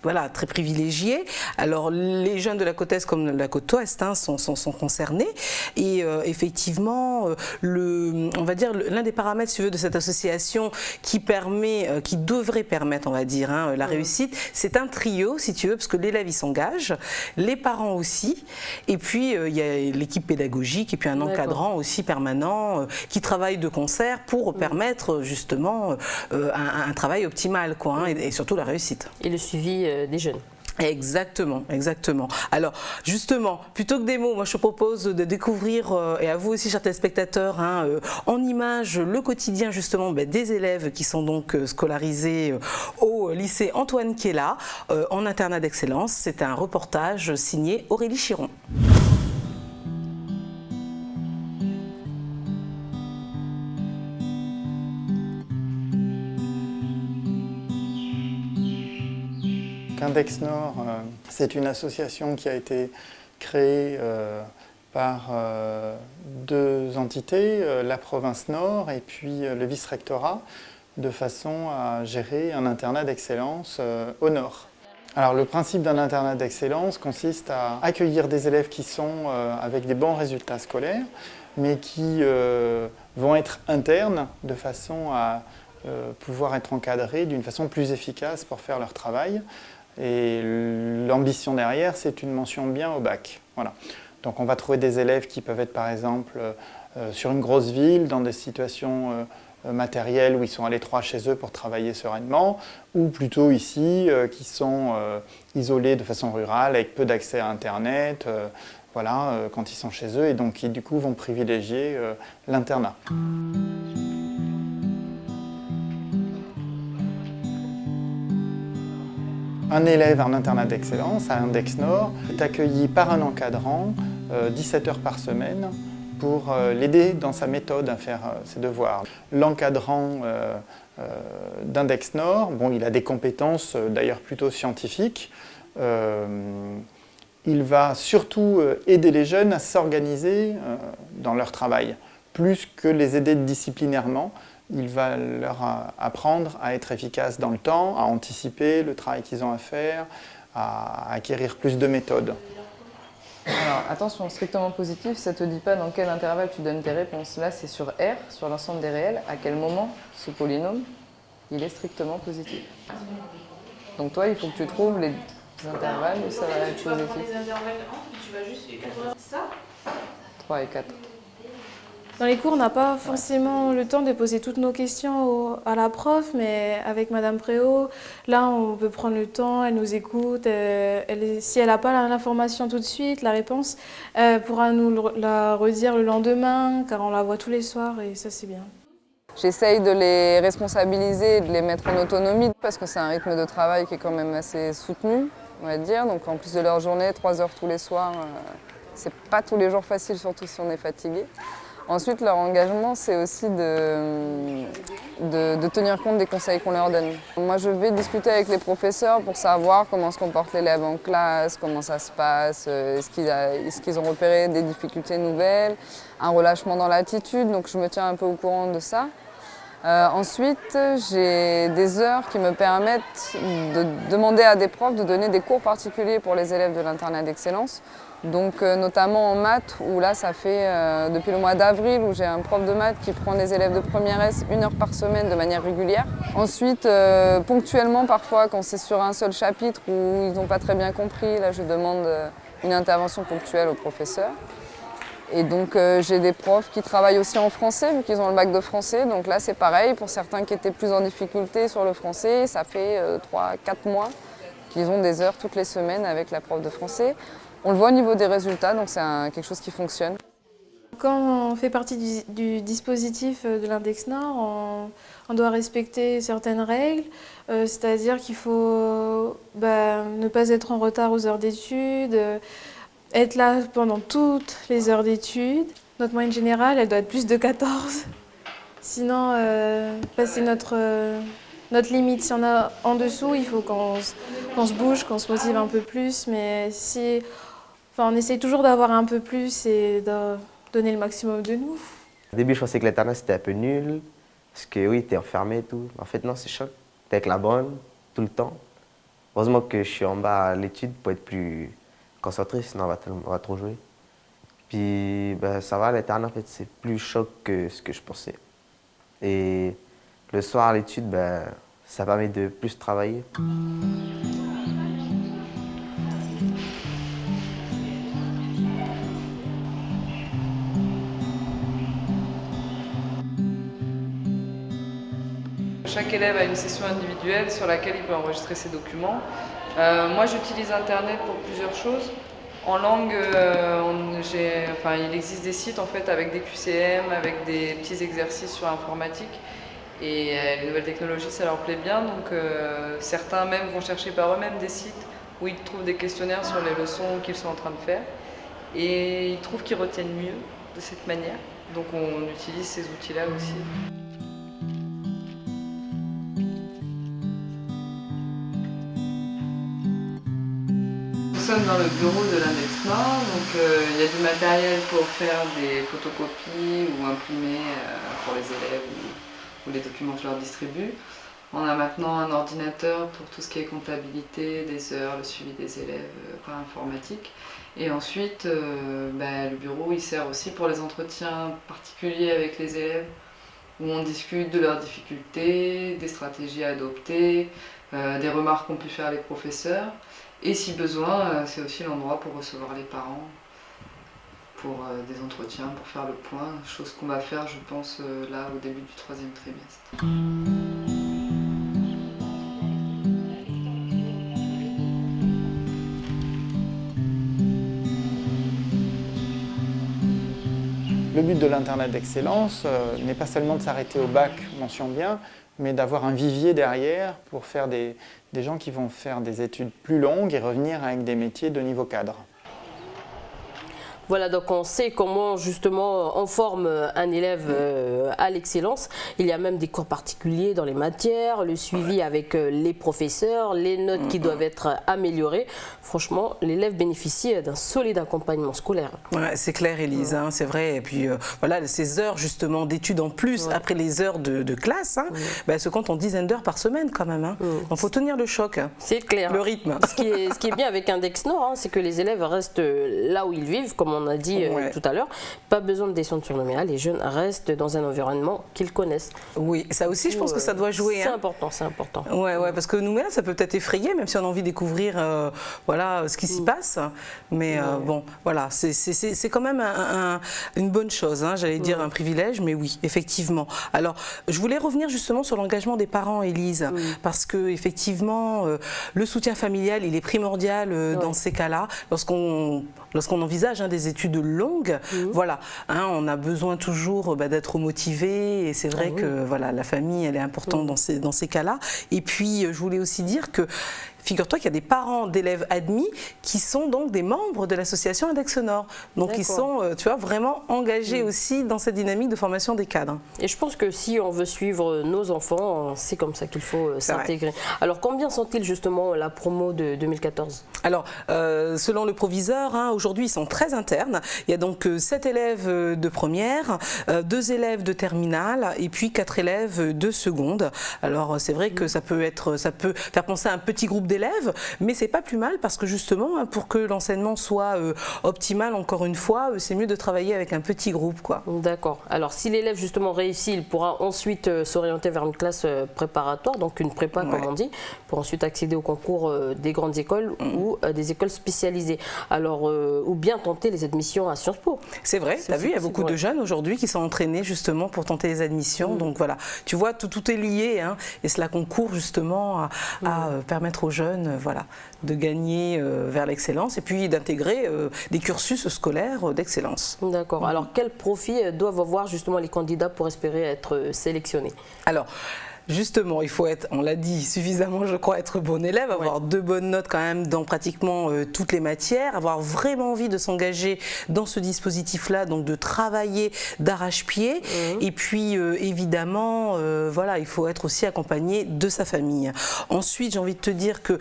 voilà, très privilégiés. Alors, les jeunes de la côte Est comme de la côte Ouest sont concernés. Et effectivement, on va dire, l'un des paramètres, si tu veux, de cette association qui devrait permettre, on va dire, hein, la réussite, c'est un trio, si tu veux, parce que l'élève, il s'engage, les parents aussi, et puis il y a l'équipe pédagogique, et puis un encadrant aussi permanent qui travaille de concert pour permettre justement un travail optimal, quoi, hein, et surtout la réussite. Et le suivi des jeunes. Exactement, exactement. Alors, justement, plutôt que des mots, moi je te propose de découvrir, et à vous aussi, chers téléspectateurs, hein, en images, le quotidien justement des élèves qui sont donc scolarisés au lycée Antoine Kiela, en internat d'excellence. C'est un reportage signé Aurélie Chiron. Index Nord, c'est une association qui a été créée par deux entités, la province Nord et puis le vice-rectorat, de façon à gérer un internat d'excellence au Nord. Alors le principe d'un internat d'excellence consiste à accueillir des élèves qui sont avec des bons résultats scolaires, mais qui vont être internes de façon à pouvoir être encadrés d'une façon plus efficace pour faire leur travail. Et l'ambition derrière, c'est une mention bien au bac. Voilà. Donc on va trouver des élèves qui peuvent être par exemple sur une grosse ville, dans des situations matériel où ils sont à l'étroit chez eux pour travailler sereinement, ou plutôt ici qui sont isolés de façon rurale avec peu d'accès à Internet, voilà, quand ils sont chez eux et donc qui du coup vont privilégier l'internat. Un élève en internat d'excellence à Index Nord est accueilli par un encadrant 17 heures par semaine pour l'aider dans sa méthode à faire ses devoirs. L'encadrant d'Index Nord, bon, il a des compétences d'ailleurs plutôt scientifiques. Il va surtout aider les jeunes à s'organiser dans leur travail, plus que les aider disciplinairement. Il va leur apprendre à être efficaces dans le temps, à anticiper le travail qu'ils ont à faire, à acquérir plus de méthodes. Alors attention, strictement positif, ça ne te dit pas dans quel intervalle tu donnes tes réponses. Là, c'est sur R, sur l'ensemble des réels, à quel moment ce polynôme, il est strictement positif. Donc toi, il faut que tu trouves les intervalles où ça va être positif. Tu vas prendre les intervalles entre, tu vas juste écrire ça. 3 et 4. Dans les cours, on n'a pas forcément le temps de poser toutes nos questions à la prof, mais avec Madame Préau, là, on peut prendre le temps, elle nous écoute. Si elle n'a pas l'information tout de suite, la réponse, elle pourra nous la redire le lendemain, car on la voit tous les soirs, et ça, c'est bien. J'essaye de les responsabiliser, de les mettre en autonomie, parce que c'est un rythme de travail qui est quand même assez soutenu, on va dire. Donc en plus de leur journée, 3 heures tous les soirs, c'est pas tous les jours facile, surtout si on est fatigué. Ensuite, leur engagement, c'est aussi de tenir compte des conseils qu'on leur donne. Moi, je vais discuter avec les professeurs pour savoir comment se comporte l'élève en classe, comment ça se passe, est-ce qu'ils ont repéré des difficultés nouvelles, un relâchement dans l'attitude, donc je me tiens un peu au courant de ça. Ensuite, j'ai des heures qui me permettent de demander à des profs de donner des cours particuliers pour les élèves de l'internat d'excellence. Donc notamment en maths, où là ça fait depuis le mois d'avril où j'ai un prof de maths qui prend des élèves de première S 1 heure par semaine de manière régulière. Ensuite, ponctuellement parfois quand c'est sur un seul chapitre où ils n'ont pas très bien compris, là je demande une intervention ponctuelle au professeur. Et donc j'ai des profs qui travaillent aussi en français vu qu'ils ont le bac de français. Donc là c'est pareil, pour certains qui étaient plus en difficulté sur le français, ça fait 3-4 mois qu'ils ont des heures toutes les semaines avec la prof de français. On le voit au niveau des résultats, donc c'est quelque chose qui fonctionne. Quand on fait partie du dispositif de l'Index Nord, on doit respecter certaines règles, c'est-à-dire qu'il faut ne pas être en retard aux heures d'études, être là pendant toutes les heures d'études. Notre moyenne générale, elle doit être plus de 14. Sinon, c'est notre limite. Si on a en dessous, il faut qu'on se bouge, qu'on se motive un peu plus, mais on essaye toujours d'avoir un peu plus et de donner le maximum de nous. Au début, je pensais que l'internat c'était un peu nul, parce que oui, t'es enfermé et tout. En fait, non, c'est choc. T'es avec la bonne, tout le temps. Heureusement que je suis en bas à l'étude pour être plus concentré, sinon on va trop jouer. Puis ça va, l'internat, en fait, c'est plus choc que ce que je pensais. Et le soir à l'étude, ça permet de plus travailler. Chaque élève a une session individuelle sur laquelle il peut enregistrer ses documents. Moi, j'utilise Internet pour plusieurs choses. En langue, il existe des sites en fait, avec des QCM, avec des petits exercices sur l'informatique. Et les nouvelles technologies, ça leur plaît bien. Donc certains même vont chercher par eux-mêmes des sites où ils trouvent des questionnaires sur les leçons qu'ils sont en train de faire. Et ils trouvent qu'ils retiennent mieux de cette manière. Donc on utilise ces outils-là aussi. Nous sommes dans le bureau de l'Index Nord, donc il y a du matériel pour faire des photocopies ou imprimer pour les élèves ou les documents que je leur distribue. On a maintenant un ordinateur pour tout ce qui est comptabilité des heures, le suivi des élèves par informatique. Et ensuite, le bureau il sert aussi pour les entretiens particuliers avec les élèves, où on discute de leurs difficultés, des stratégies à adopter, des remarques qu'ont pu faire les professeurs. Et si besoin, c'est aussi l'endroit pour recevoir les parents pour des entretiens, pour faire le point, chose qu'on va faire, je pense, là au début du 3e trimestre. Le but de l'internat d'excellence n'est pas seulement de s'arrêter au bac mention bien, mais d'avoir un vivier derrière pour faire des gens qui vont faire des études plus longues et revenir avec des métiers de niveau cadre. Voilà, donc on sait comment justement on forme un élève à l'excellence. Il y a même des cours particuliers dans les matières, le suivi avec les professeurs, les notes qui doivent être améliorées. Franchement, l'élève bénéficie d'un solide accompagnement scolaire. Ouais, c'est clair, Élise, hein, c'est vrai. Et puis voilà, ces heures justement d'études en plus, après les heures de classe, hein, elles se comptent en dizaines d'heures par semaine quand même. Hein. Donc il faut tenir le choc, c'est clair. Le rythme. Ce qui est bien avec Index Nord, hein, c'est que les élèves restent là où ils vivent, comme on a dit tout à l'heure. Pas besoin de descendre sur Nouméa, les jeunes restent dans un environnement qu'ils connaissent. Oui, ça aussi, je pense que ça doit jouer. C'est important, c'est important. Ouais, parce que Nouméa, ça peut peut-être effrayer, même si on a envie de découvrir voilà, ce qui s'y passe. Mais bon, voilà, c'est quand même une bonne chose, hein, j'allais dire un privilège, mais oui, effectivement. Alors, je voulais revenir justement sur l'engagement des parents, Élise, parce que effectivement, le soutien familial, il est primordial dans ces cas-là, lorsqu'on envisage des études longues. Voilà, hein, on a besoin toujours d'être motivé, et c'est vrai que voilà, la famille, elle est importante dans ces cas-là. Et puis, je voulais aussi dire que figure-toi qu'il y a des parents d'élèves admis qui sont donc des membres de l'association Index Nord. Donc ils sont, tu vois, vraiment engagés aussi dans cette dynamique de formation des cadres. Et je pense que si on veut suivre nos enfants, c'est comme ça qu'il faut s'intégrer. Alors combien sont-ils justement la promo de 2014? Alors, selon le proviseur, hein, aujourd'hui ils sont très internes. Il y a donc 7 élèves de première, 2 élèves de terminale et puis 4 élèves de seconde. Alors c'est vrai que ça peut faire penser à un petit groupe d'élèves, mais c'est pas plus mal parce que justement, hein, pour que l'enseignement soit optimal, encore une fois, c'est mieux de travailler avec un petit groupe, quoi. D'accord. Alors si l'élève justement réussit, il pourra ensuite s'orienter vers une classe préparatoire, donc une prépa comme on dit, pour ensuite accéder au concours des grandes écoles ou des écoles spécialisées. Alors, ou bien tenter les admissions à Sciences Po. C'est vrai, tu as vu, il y a beaucoup de jeunes aujourd'hui qui sont entraînés justement pour tenter les admissions. Donc voilà, tu vois, tout est lié, hein, et cela concourt justement à permettre aux jeunes voilà, de gagner vers l'excellence et puis d'intégrer des cursus scolaires d'excellence. D'accord. Alors, quel profil doivent avoir justement les candidats pour espérer être sélectionnés? Alors, justement, il faut être, on l'a dit, suffisamment, je crois, être bon élève, avoir de bonnes notes quand même dans pratiquement toutes les matières, avoir vraiment envie de s'engager dans ce dispositif-là, donc de travailler d'arrache-pied. Et puis, évidemment, voilà, il faut être aussi accompagné de sa famille. Ensuite, j'ai envie de te dire que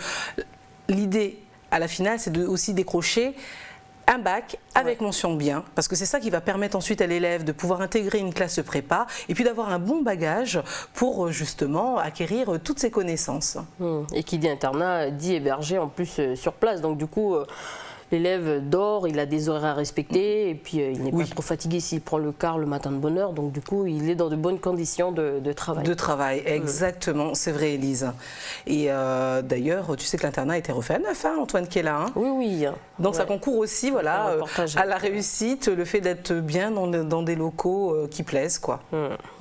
l'idée, à la finale, c'est aussi décrocher un bac avec mention bien, parce que c'est ça qui va permettre ensuite à l'élève de pouvoir intégrer une classe prépa et puis d'avoir un bon bagage pour justement acquérir toutes ses connaissances. Et qui dit internat dit héberger en plus sur place, donc du coup l'élève dort, il a des horaires à respecter et puis il n'est pas trop fatigué s'il prend le car le matin de bonne heure, donc du coup il est dans de bonnes conditions de travail. De travail, exactement, c'est vrai, Élise. Et d'ailleurs, tu sais que l'internat a été refait à neuf, hein, Antoine qui est là. Hein. Oui. Donc ça concourt aussi voilà, à la réussite, le fait d'être bien dans des locaux qui plaisent, quoi.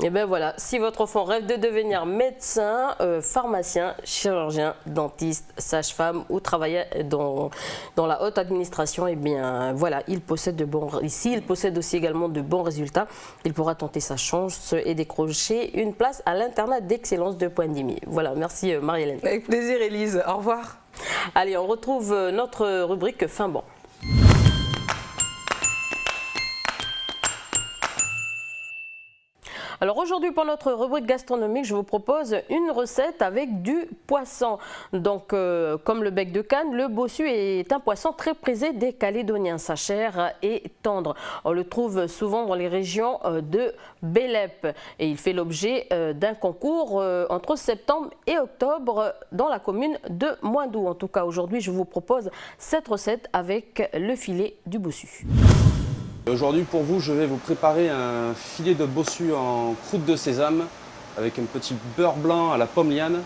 Et bien voilà, si votre enfant rêve de devenir médecin, pharmacien, chirurgien, dentiste, sage-femme ou travailler dans la haute administration, et bien voilà, il possède il possède aussi également de bons résultats. Il pourra tenter sa chance et décrocher une place à l'internat d'excellence de Pointe-Dimy. Voilà, merci Marie-Hélène. Avec plaisir, Élise. Au revoir. Allez, on retrouve notre rubrique fin banc. Alors aujourd'hui pour notre rubrique gastronomique, je vous propose une recette avec du poisson. Donc comme le bec de Cannes, le bossu est un poisson très prisé des Calédoniens. Sa chair est tendre. On le trouve souvent dans les régions de Bélep et il fait l'objet d'un concours entre septembre et octobre dans la commune de Moindou. En tout cas aujourd'hui je vous propose cette recette avec le filet du bossu. Aujourd'hui pour vous, je vais vous préparer un filet de bossu en croûte de sésame avec un petit beurre blanc à la pomme liane,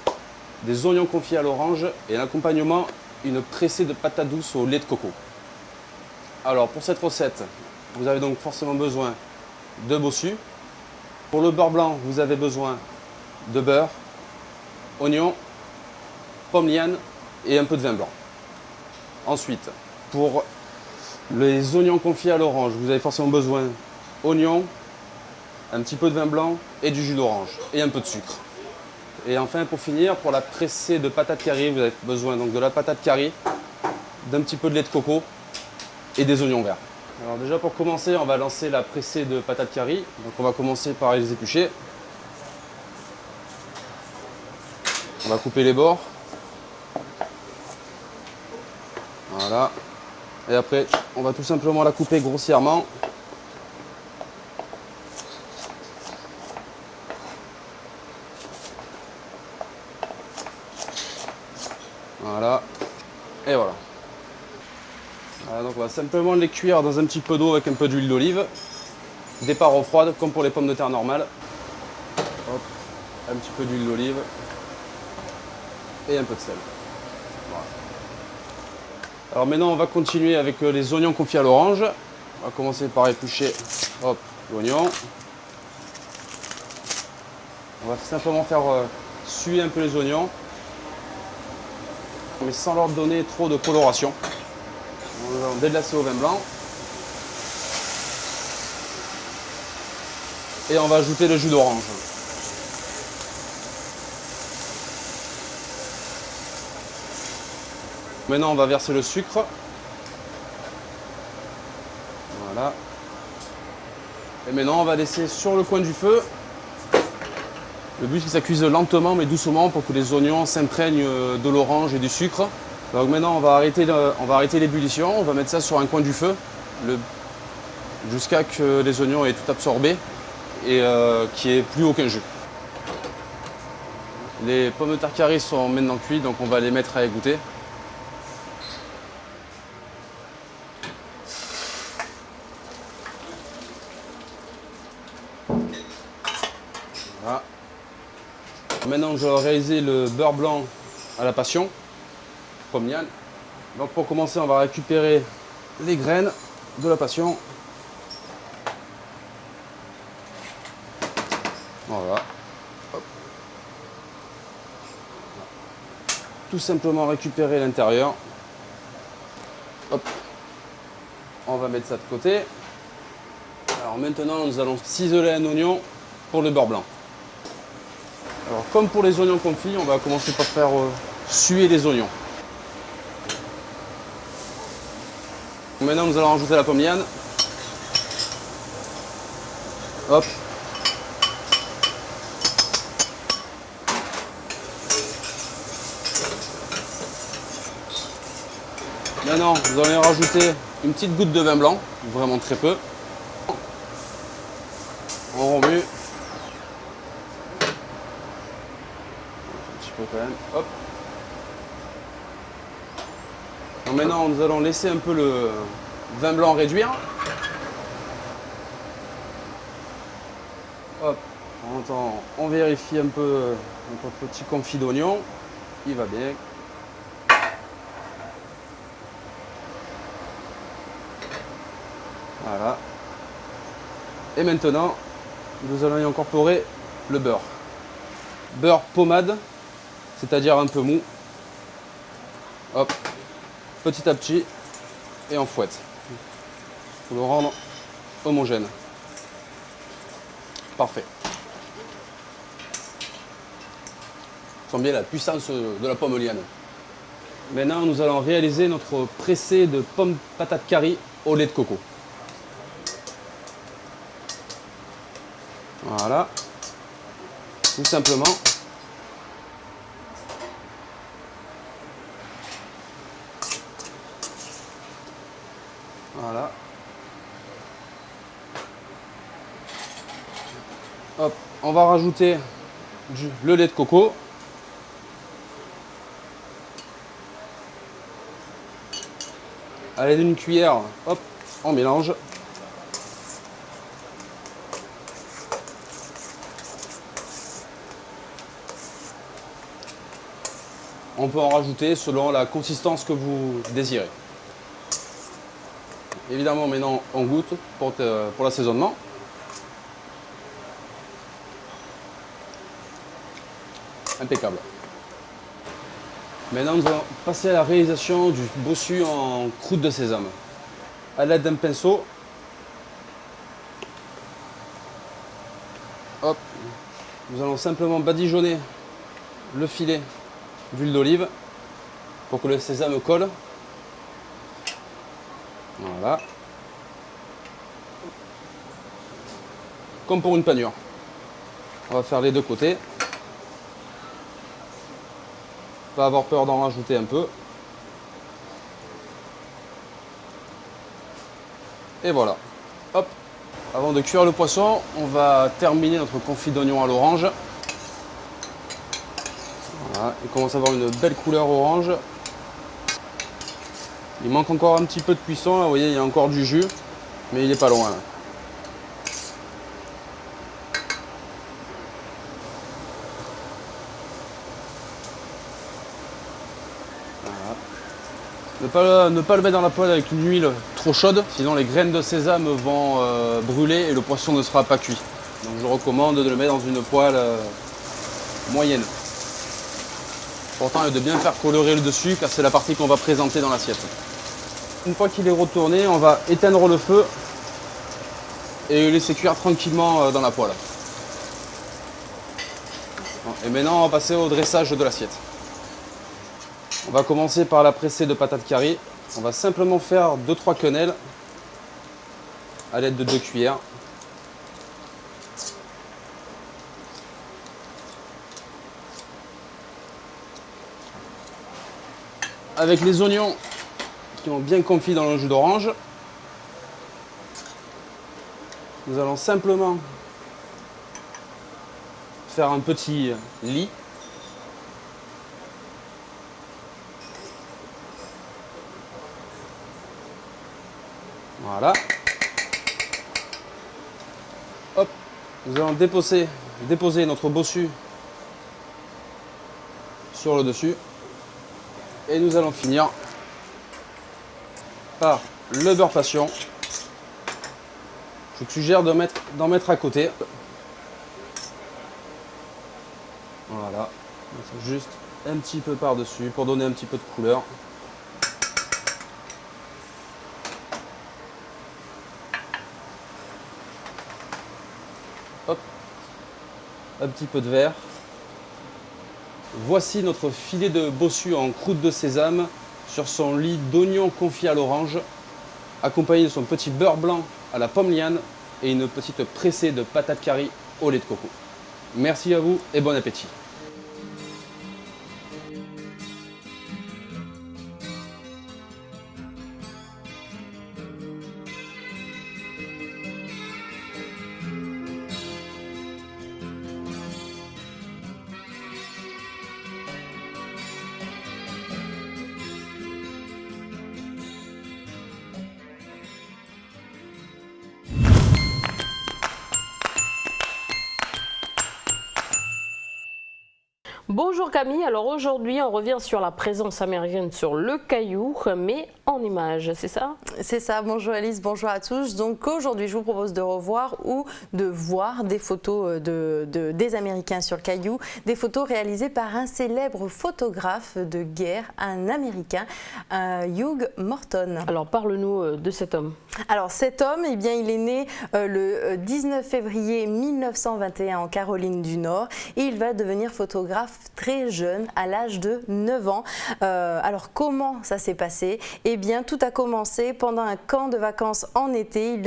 des oignons confits à l'orange et un accompagnement, une pressée de patates douces au lait de coco. Alors pour cette recette, vous avez donc forcément besoin de bossu. Pour le beurre blanc, vous avez besoin de beurre, oignon, pomme liane et un peu de vin blanc. Ensuite, pour les oignons confits à l'orange, vous avez forcément besoin d'oignons, un petit peu de vin blanc et du jus d'orange et un peu de sucre. Et enfin, pour finir, pour la pressée de patates curry, vous avez besoin donc de la patate curry, d'un petit peu de lait de coco et des oignons verts. Alors déjà pour commencer, on va lancer la pressée de patates curry. Donc on va commencer par les éplucher. On va couper les bords. Voilà. Et après, on va tout simplement la couper grossièrement. Voilà. Et voilà. Voilà, donc on va simplement les cuire dans un petit peu d'eau avec un peu d'huile d'olive. Départ eau froide comme pour les pommes de terre normales. Hop, un petit peu d'huile d'olive et un peu de sel. Voilà. Alors maintenant on va continuer avec les oignons confits à l'orange. On va commencer par éplucher l'oignon. On va simplement faire suer un peu les oignons, mais sans leur donner trop de coloration. On va déglacer au vin blanc. Et on va ajouter le jus d'orange. Maintenant, on va verser le sucre. Voilà. Et maintenant, on va laisser sur le coin du feu. Le but, c'est que ça cuise lentement mais doucement pour que les oignons s'imprègnent de l'orange et du sucre. Donc maintenant, on va arrêter l'ébullition. On va mettre ça sur un coin du feu jusqu'à que les oignons aient tout absorbé et qu'il n'y ait plus aucun jus. Les pommes de terre curry sont maintenant cuites, donc on va les mettre à égoutter. Voilà. Maintenant, je vais réaliser le beurre blanc à la passion, pomme liane. Donc pour commencer, on va récupérer les graines de la passion. Voilà. Hop. Tout simplement récupérer l'intérieur. Hop. On va mettre ça de côté. Alors maintenant, nous allons ciseler un oignon pour le beurre blanc. Alors comme pour les oignons confits, on va commencer par faire suer les oignons. Maintenant, nous allons rajouter la pomme liane. Hop. Maintenant, vous allez rajouter une petite goutte de vin blanc, vraiment très peu. On remue. Un petit peu quand même. Hop. Donc maintenant, nous allons laisser un peu le vin blanc réduire. Hop. On vérifie un peu notre petit confit d'oignon. Il va bien. Voilà. Et maintenant, nous allons y incorporer le beurre. Beurre pommade, c'est-à-dire un peu mou. Hop, petit à petit, et on fouette. Pour le rendre homogène. Parfait. On sent bien la puissance de la pomme liane. Maintenant, nous allons réaliser notre pressé de pommes patates curry au lait de coco. Voilà, tout simplement. Voilà. Hop, on va rajouter le lait de coco. À l'aide d'une cuillère, hop, on mélange. On peut en rajouter selon la consistance que vous désirez. Évidemment, maintenant, on goûte pour l'assaisonnement. Impeccable. Maintenant, nous allons passer à la réalisation du bossu en croûte de sésame. À l'aide d'un pinceau, hop, nous allons simplement badigeonner le filet d'huile d'olive pour que le sésame colle. Voilà. Comme pour une panure. On va faire les deux côtés. Pas avoir peur d'en rajouter un peu. Et voilà. Hop. Avant de cuire le poisson, on va terminer notre confit d'oignon à l'orange. Voilà. Il commence à avoir une belle couleur orange. Il manque encore un petit peu de cuisson. Là, vous voyez, il y a encore du jus, mais il n'est pas loin. Là. Ne pas le mettre dans la poêle avec une huile trop chaude, sinon les graines de sésame vont brûler et le poisson ne sera pas cuit. Donc je recommande de le mettre dans une poêle moyenne. Important est de bien faire colorer le dessus car c'est la partie qu'on va présenter dans l'assiette. Une fois qu'il est retourné, on va éteindre le feu et le laisser cuire tranquillement dans la poêle. Et maintenant on va passer au dressage de l'assiette. On va commencer par la pressée de patates curry. On va simplement faire 2-3 quenelles à l'aide de 2 cuillères. Avec les oignons qui ont bien confit dans le jus d'orange, nous allons simplement faire un petit lit. Voilà. Hop, nous allons déposer notre bossu sur le dessus. Et nous allons finir par le beurre passion. Je vous suggère d'en mettre à côté. Voilà, juste un petit peu par-dessus pour donner un petit peu de couleur. Hop, un petit peu de verre. Voici notre filet de bossu en croûte de sésame sur son lit d'oignon confit à l'orange, accompagné de son petit beurre blanc à la pomme liane et une petite pressée de patates curry au lait de coco. Merci à vous et bon appétit. Bonjour Camille, alors aujourd'hui on revient sur la présence amérindienne sur le Caillou, mais en images, c'est ça? C'est ça, bonjour Alice, bonjour à tous. Donc aujourd'hui je vous propose de revoir ou de voir des photos des Américains sur le Caillou, des photos réalisées par un célèbre photographe de guerre, un Américain, Hugh Morton. Alors parle-nous de cet homme. Alors cet homme, eh bien, il est né le 19 février 1921 en Caroline du Nord et il va devenir photographe très jeune, à l'âge de 9 ans. Alors comment ça s'est passé? Eh bien tout a commencé pendant un camp de vacances en été.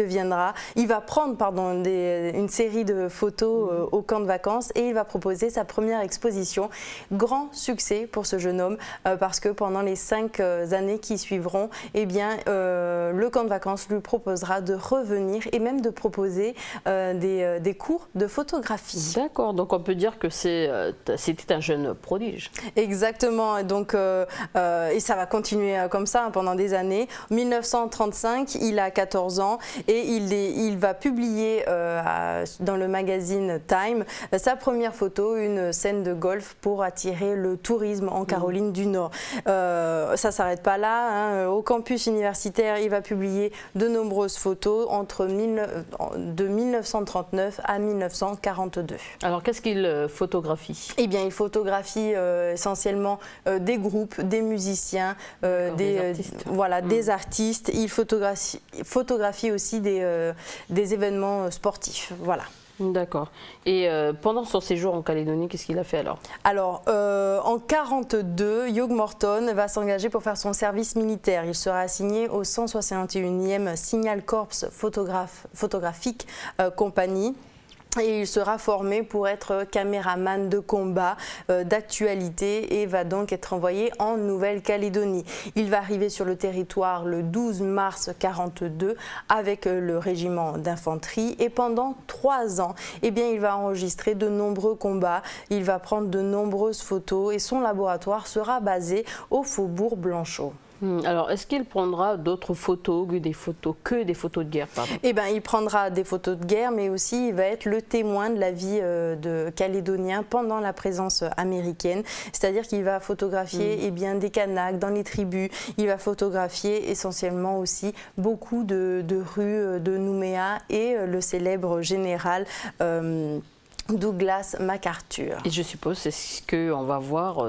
Il va prendre une série de photos au camp de vacances et il va proposer sa première exposition. Grand succès pour ce jeune homme parce que pendant les 5 années qui suivront, eh bien, le camp de vacances lui proposera de revenir et même de proposer des cours de photographie. D'accord, donc on peut dire que c'était un jeune jeune prodige. Exactement, et donc, et ça va continuer comme ça pendant des années. 1935, il a 14 ans et il va publier dans le magazine Time sa première photo, une scène de golf pour attirer le tourisme en Caroline du Nord. Ça ne s'arrête pas là, hein. Au campus universitaire, il va publier de nombreuses photos de 1939 à 1942. Alors qu'est-ce qu'il photographie? Eh bien, il photographie essentiellement des groupes, des musiciens, des artistes. Il photographie aussi des événements sportifs. Voilà. D'accord. Et pendant son séjour en Calédonie, qu'est-ce qu'il a fait alors? Alors, en 1942, Hugh Morton va s'engager pour faire son service militaire. Il sera assigné au 161e Signal Corps Photographic Company. Et il sera formé pour être caméraman de combat, d'actualité, et va donc être envoyé en Nouvelle-Calédonie. Il va arriver sur le territoire le 12 mars 1942 avec le régiment d'infanterie, et pendant 3 ans, eh bien, il va enregistrer de nombreux combats, il va prendre de nombreuses photos et son laboratoire sera basé au Faubourg Blanchot. Alors, est-ce qu'il prendra d'autres photos que des photos de guerre, pardon? Eh bien, il prendra des photos de guerre, mais aussi il va être le témoin de la vie de Calédoniens pendant la présence américaine. C'est-à-dire qu'il va photographier des Kanaks dans les tribus. Il va photographier essentiellement aussi beaucoup de rues de Nouméa et le célèbre général Douglas MacArthur. Et je suppose c'est ce qu'on va voir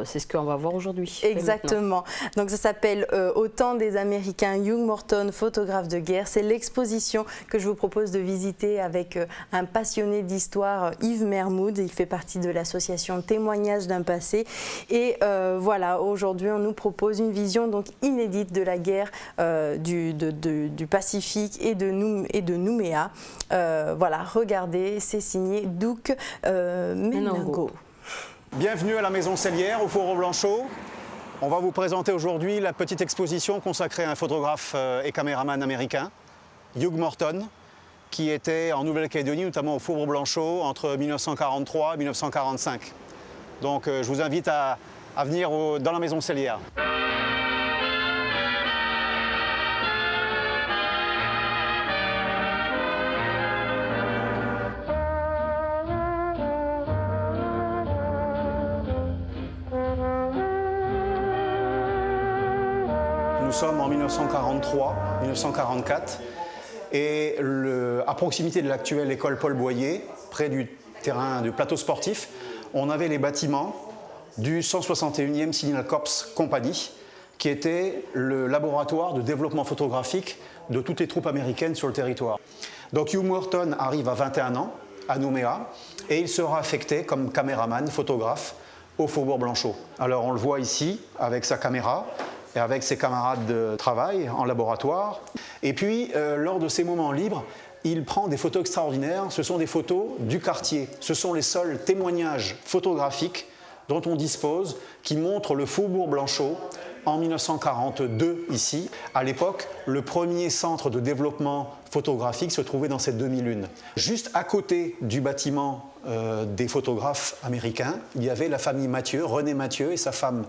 aujourd'hui. Exactement. Donc ça s'appelle Au temps des Américains, Hugh Morton, photographe de guerre. C'est l'exposition que je vous propose de visiter avec un passionné d'histoire, Yves Mermoud. Il fait partie de l'association Témoignages d'un passé. Et voilà, aujourd'hui on nous propose une vision donc inédite de la guerre du Pacifique et de Nouméa. Voilà, regardez, c'est signé Doug Menango. Bienvenue à la Maison Cellière, au Faubourg Blanchot. On va vous présenter aujourd'hui la petite exposition consacrée à un photographe et caméraman américain, Hugh Morton, qui était en Nouvelle-Calédonie, notamment au Faubourg Blanchot, entre 1943 et 1945. Donc je vous invite à venir dans la Maison Cellière. Nous sommes en 1943-1944 et à proximité de l'actuelle école Paul Boyer, près du terrain du plateau sportif, on avait les bâtiments du 161e Signal Corps Company, qui était le laboratoire de développement photographique de toutes les troupes américaines sur le territoire. Donc Hugh Morton arrive à 21 ans à Nouméa et il sera affecté comme caméraman, photographe au Faubourg Blanchot. Alors on le voit ici avec sa caméra et avec ses camarades de travail en laboratoire. Et puis, lors de ses moments libres, il prend des photos extraordinaires. Ce sont des photos du quartier. Ce sont les seuls témoignages photographiques dont on dispose qui montrent le Faubourg Blanchot en 1942 ici. À l'époque, le premier centre de développement photographique se trouvait dans cette demi-lune. Juste à côté du bâtiment des photographes américains, il y avait la famille Mathieu, René Mathieu et sa femme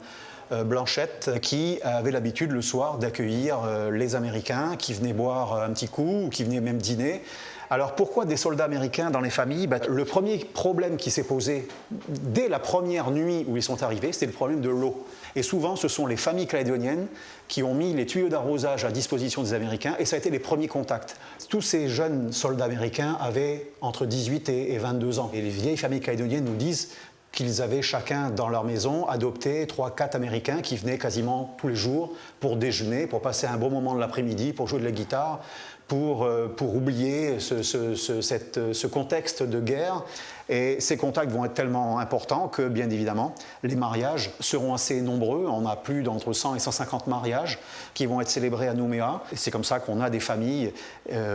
Blanchette, qui avait l'habitude le soir d'accueillir les Américains qui venaient boire un petit coup ou qui venaient même dîner. Alors pourquoi des soldats américains dans les familles? Le premier problème qui s'est posé dès la première nuit où ils sont arrivés, c'était le problème de l'eau. Et souvent, ce sont les familles calédoniennes qui ont mis les tuyaux d'arrosage à disposition des Américains et ça a été les premiers contacts. Tous ces jeunes soldats américains avaient entre 18 et 22 ans. Et les vieilles familles calédoniennes nous disent qu'ils avaient chacun dans leur maison adopté 3-4 Américains qui venaient quasiment tous les jours pour déjeuner, pour passer un bon moment de l'après-midi, pour jouer de la guitare, pour oublier ce contexte de guerre. Et ces contacts vont être tellement importants que, bien évidemment, les mariages seront assez nombreux. On a plus d'entre 100 et 150 mariages qui vont être célébrés à Nouméa. Et c'est comme ça qu'on a des familles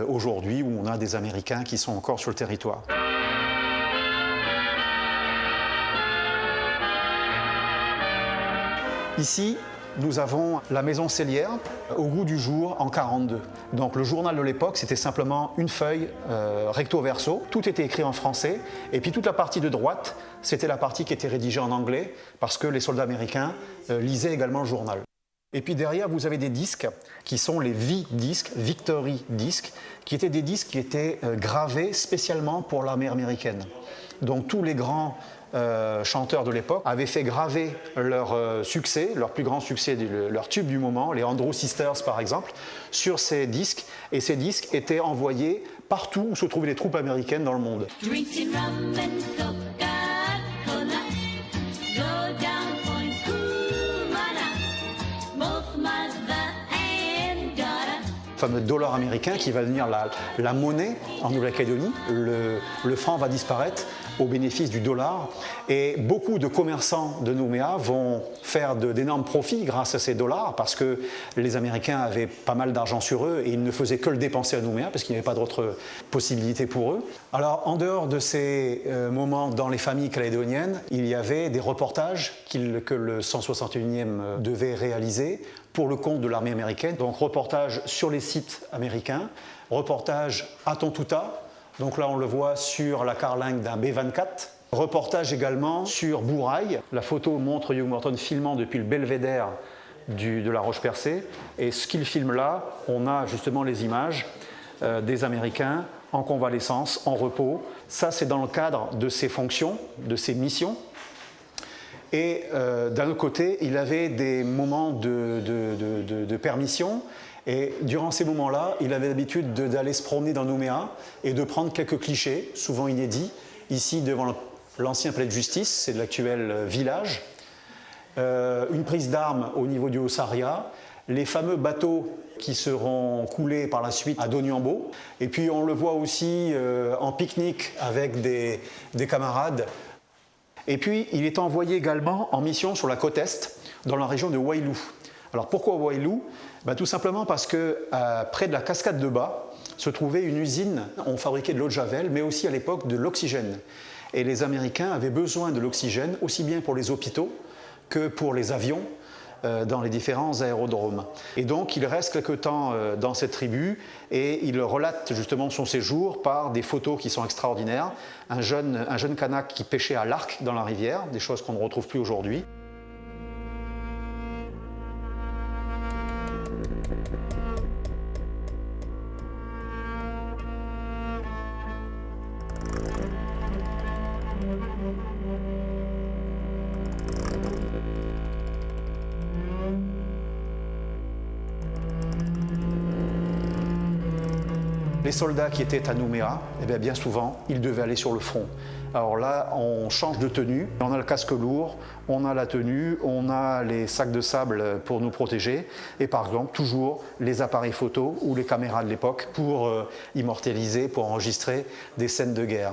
aujourd'hui où on a des Américains qui sont encore sur le territoire. Ici, nous avons la maison cellière au goût du jour en 42. Donc le journal de l'époque, c'était simplement une feuille recto verso, tout était écrit en français, et puis toute la partie de droite, c'était la partie qui était rédigée en anglais, parce que les soldats américains lisaient également le journal. Et puis derrière, vous avez des disques qui sont les V-disques, Victory Discs, qui étaient des disques qui étaient gravés spécialement pour l'armée américaine. Donc tous les grands chanteurs de l'époque avaient fait graver leur succès, leur plus grand succès, leur tube du moment, les Andrew Sisters par exemple, sur ces disques. Et ces disques étaient envoyés partout où se trouvaient les troupes américaines dans le monde. Le fameux dollar américain qui va devenir la monnaie en Nouvelle-Calédonie. Le franc va disparaître au bénéfice du dollar et beaucoup de commerçants de Nouméa vont faire d'énormes profits grâce à ces dollars parce que les Américains avaient pas mal d'argent sur eux et ils ne faisaient que le dépenser à Nouméa parce qu'il n'y avait pas d'autre possibilité pour eux. Alors en dehors de ces moments dans les familles calédoniennes, il y avait des reportages que le 161e devait réaliser pour le compte de l'armée américaine. Donc reportage sur les sites américains, reportage à Tontouta, donc là on le voit sur la carlingue d'un B-24, reportage également sur Bourail. La photo montre Hugh Morton filmant depuis le belvédère de la Roche-Percée, et ce qu'il filme là, on a justement les images des Américains en convalescence, en repos. Ça c'est dans le cadre de ses fonctions, de ses missions. Et d'un autre côté, il avait des moments de permission. Et durant ces moments-là, il avait l'habitude d'aller se promener dans Nouméa et de prendre quelques clichés, souvent inédits. Ici, devant l'ancien palais de justice, c'est de l'actuel village. Une prise d'armes au niveau du Haut-Saria. Les fameux bateaux qui seront coulés par la suite à Doniambo. Et puis on le voit aussi en pique-nique avec des camarades. Et puis, il est envoyé également en mission sur la côte Est, dans la région de Wailou. Alors, pourquoi Wailou? Tout simplement parce que près de la cascade de Bas se trouvait une usine. On fabriquait de l'eau de Javel, mais aussi à l'époque de l'oxygène. Et les Américains avaient besoin de l'oxygène, aussi bien pour les hôpitaux que pour les avions, dans les différents aérodromes. Et donc, il reste quelque temps dans cette tribu et il relate justement son séjour par des photos qui sont extraordinaires. Un jeune Kanak qui pêchait à l'arc dans la rivière, des choses qu'on ne retrouve plus aujourd'hui. Les soldats qui étaient à Nouméa, bien souvent, ils devaient aller sur le front. Alors là, on change de tenue, on a le casque lourd, on a la tenue, on a les sacs de sable pour nous protéger, et par exemple, toujours les appareils photo ou les caméras de l'époque pour immortaliser, pour enregistrer des scènes de guerre.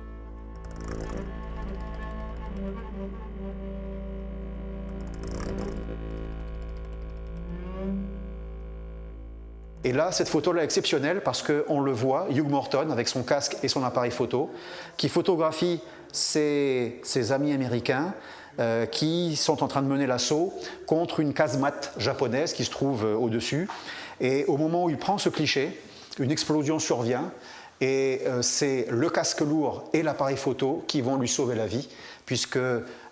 Et là, cette photo-là est exceptionnelle parce qu'on le voit, Hugh Morton, avec son casque et son appareil photo, qui photographie ses amis américains qui sont en train de mener l'assaut contre une casemate japonaise qui se trouve au-dessus. Et au moment où il prend ce cliché, une explosion survient et c'est le casque lourd et l'appareil photo qui vont lui sauver la vie, puisque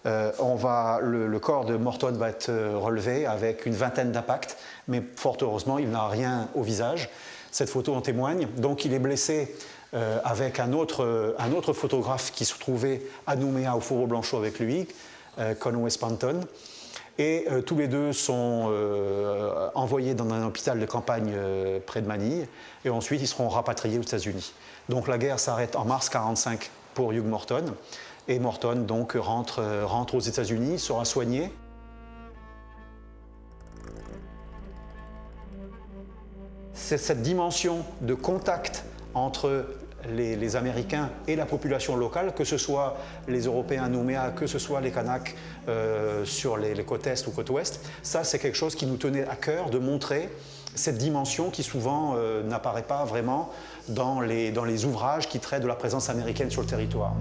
le corps de Morton va être relevé avec une vingtaine d'impacts, mais fort heureusement, il n'a rien au visage. Cette photo en témoigne. Donc il est blessé avec un autre photographe qui se trouvait à Nouméa au Fourreau Blanchot avec lui, Conway Spanton. Et tous les deux sont envoyés dans un hôpital de campagne près de Manille, et ensuite ils seront rapatriés aux États-Unis. Donc la guerre s'arrête en mars 1945 pour Hugh Morton, et Morton donc rentre aux États-Unis, sera soigné. C'est cette dimension de contact entre les Américains et la population locale, que ce soit les Européens à Nouméa, que ce soit les Kanaks sur les côtes Est ou côte Ouest. Ça, c'est quelque chose qui nous tenait à cœur de montrer cette dimension qui souvent n'apparaît pas vraiment dans les ouvrages qui traitent de la présence américaine sur le territoire.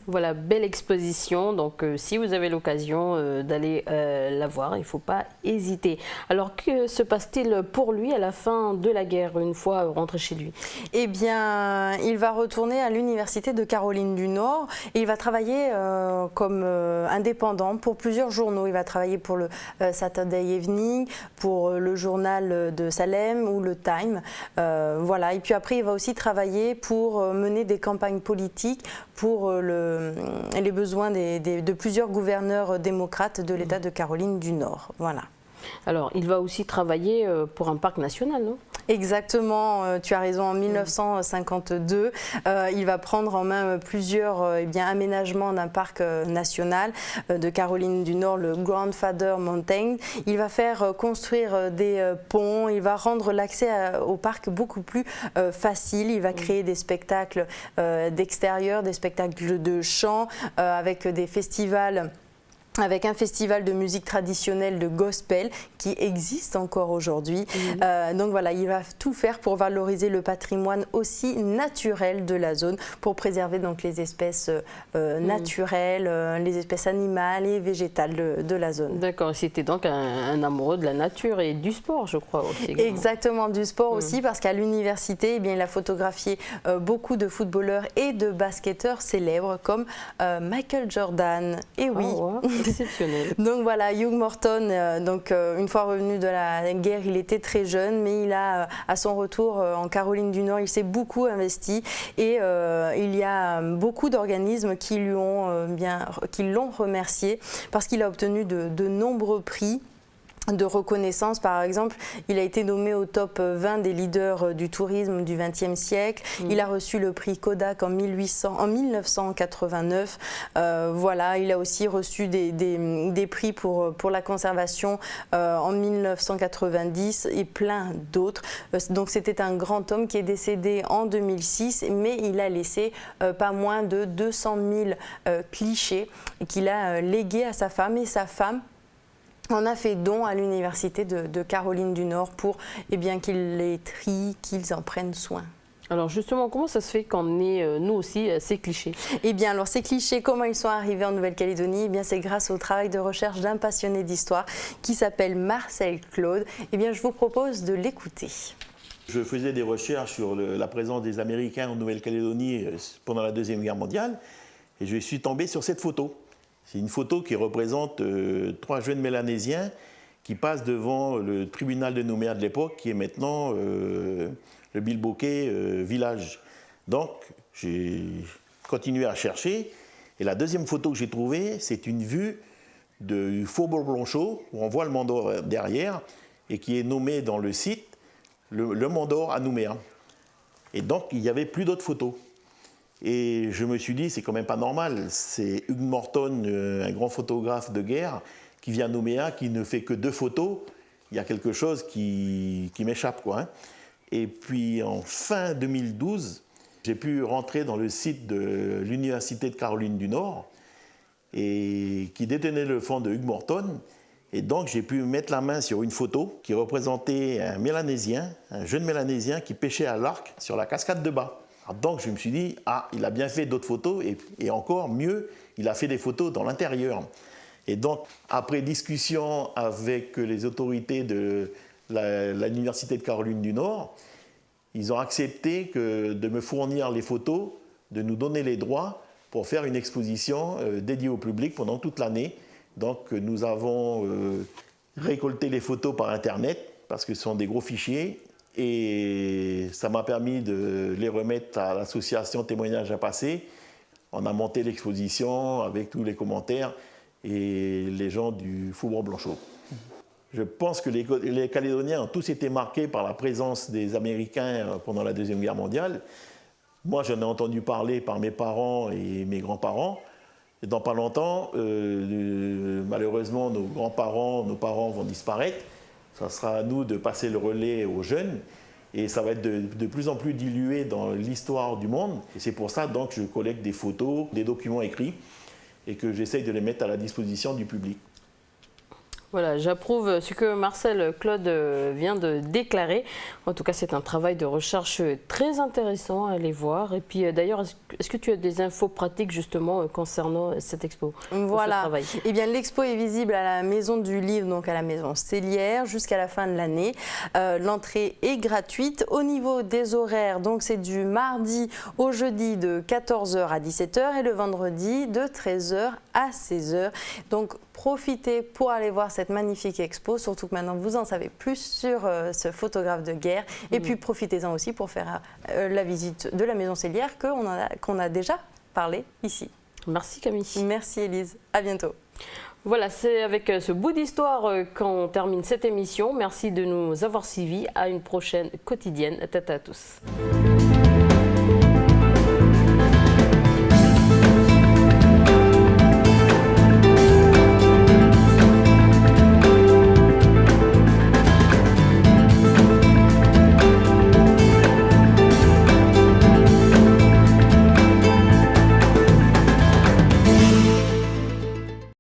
Voilà, belle exposition. Donc, si vous avez l'occasion d'aller la voir, il ne faut pas hésiter. Alors, que se passe-t-il pour lui à la fin de la guerre, une fois rentré chez lui? Eh bien, il va retourner à l'université de Caroline du Nord et il va travailler comme indépendant pour plusieurs journaux. Il va travailler pour le Saturday Evening, pour le journal de Salem ou le Time. Voilà. Et puis après, il va aussi travailler pour mener des campagnes politiques pour les besoins de plusieurs gouverneurs démocrates de l'État de Caroline du Nord. Voilà. Alors, il va aussi travailler pour un parc national, non? Exactement, tu as raison, en 1952, il va prendre en main plusieurs aménagements d'un parc national de Caroline du Nord, le Grandfather Mountain. Il va faire construire des ponts, il va rendre l'accès au parc beaucoup plus facile. Il va créer des spectacles d'extérieur, des spectacles de chant, avec des festivals. Avec un festival de musique traditionnelle de gospel qui existe encore aujourd'hui. Donc voilà, il va tout faire pour valoriser le patrimoine aussi naturel de la zone, pour préserver donc les espèces naturelles, les espèces animales et végétales de la zone. D'accord, c'était donc un amoureux de la nature et du sport, je crois aussi. Exactement, du sport aussi, parce qu'à l'université, il a photographié beaucoup de footballeurs et de basketteurs célèbres comme Michael Jordan. Et oui. Oh, wow. Exceptionnel. Donc voilà, Hugh Morton, une fois revenu de la guerre, il était très jeune, mais il a, à son retour en Caroline du Nord, il s'est beaucoup investi et il y a beaucoup d'organismes qui l'ont remercié parce qu'il a obtenu de nombreux prix de reconnaissance. Par exemple, il a été nommé au top 20 des leaders du tourisme du XXe siècle. Il a reçu le prix Kodak en 1989. Voilà, il a aussi reçu des prix pour la conservation en 1990 et plein d'autres. Donc c'était un grand homme qui est décédé en 2006, mais il a laissé pas moins de 200 000 clichés qu'il a légués à sa femme, et sa femme on a fait don à l'université de Caroline du Nord pour qu'ils les trient, qu'ils en prennent soin. Alors justement, comment ça se fait qu'on ait, nous aussi, ces clichés? Eh bien, alors ces clichés, comment ils sont arrivés en Nouvelle-Calédonie? Eh bien, c'est grâce au travail de recherche d'un passionné d'histoire qui s'appelle Marcel Claude. Eh bien, je vous propose de l'écouter. Je faisais des recherches sur la présence des Américains en Nouvelle-Calédonie pendant la Deuxième Guerre mondiale et je suis tombé sur cette photo. C'est une photo qui représente 3 jeunes Mélanésiens qui passent devant le tribunal de Nouméa de l'époque, qui est maintenant le Bilboquet village. Donc, j'ai continué à chercher. Et la deuxième photo que j'ai trouvée, c'est une vue du Faubourg Blanchot, où on voit le Mont d'Or derrière, et qui est nommé dans le site le Mont d'Or à Nouméa. Et donc, il n'y avait plus d'autres photos. Et je me suis dit, c'est quand même pas normal. C'est Hugh Morton, un grand photographe de guerre, qui vient à Nouméa, qui ne fait que 2 photos. Il y a quelque chose qui m'échappe, quoi. Hein. Et puis, en fin 2012, j'ai pu rentrer dans le site de l'Université de Caroline du Nord, et qui détenait le fonds de Hugh Morton. Et donc, j'ai pu mettre la main sur une photo qui représentait un Mélanésien, un jeune Mélanésien qui pêchait à l'arc sur la cascade de Bas. Donc je me suis dit, il a bien fait d'autres photos et encore mieux, il a fait des photos dans l'intérieur. Et donc, après discussion avec les autorités de l'Université de Caroline du Nord, ils ont accepté de me fournir les photos, de nous donner les droits pour faire une exposition dédiée au public pendant toute l'année. Donc nous avons récolté les photos par Internet, parce que ce sont des gros fichiers, et ça m'a permis de les remettre à l'association Témoignages à passer. On a monté l'exposition avec tous les commentaires et les gens du Faubourg Blanchot. Je pense que les Calédoniens ont tous été marqués par la présence des Américains pendant la Deuxième Guerre mondiale. Moi, j'en ai entendu parler par mes parents et mes grands-parents. Et dans pas longtemps, malheureusement, nos grands-parents, nos parents vont disparaître. Ça sera à nous de passer le relais aux jeunes et ça va être de plus en plus dilué dans l'histoire du monde. Et c'est pour ça donc, que je collecte des photos, des documents écrits et que j'essaye de les mettre à la disposition du public. Voilà, j'approuve ce que Marcel Claude vient de déclarer. En tout cas, c'est un travail de recherche très intéressant à aller voir. Et puis d'ailleurs, est-ce que tu as des infos pratiques justement concernant cette expo? Voilà. Eh bien, l'expo est visible à la Maison du Livre, donc à la Maison Cellière, jusqu'à la fin de l'année. L'entrée est gratuite. Au niveau des horaires, donc c'est du mardi au jeudi de 14h à 17h et le vendredi de 13h à 16h. Donc, profitez pour aller voir cette magnifique expo, surtout que maintenant vous en savez plus sur ce photographe de guerre. Et puis profitez-en aussi pour faire la visite de la Maison Cellière qu'on a déjà parlé ici. Merci Camille. Merci Élise, à bientôt. Voilà, c'est avec ce bout d'histoire qu'on termine cette émission. Merci de nous avoir suivis. À une prochaine quotidienne. Tata à tous.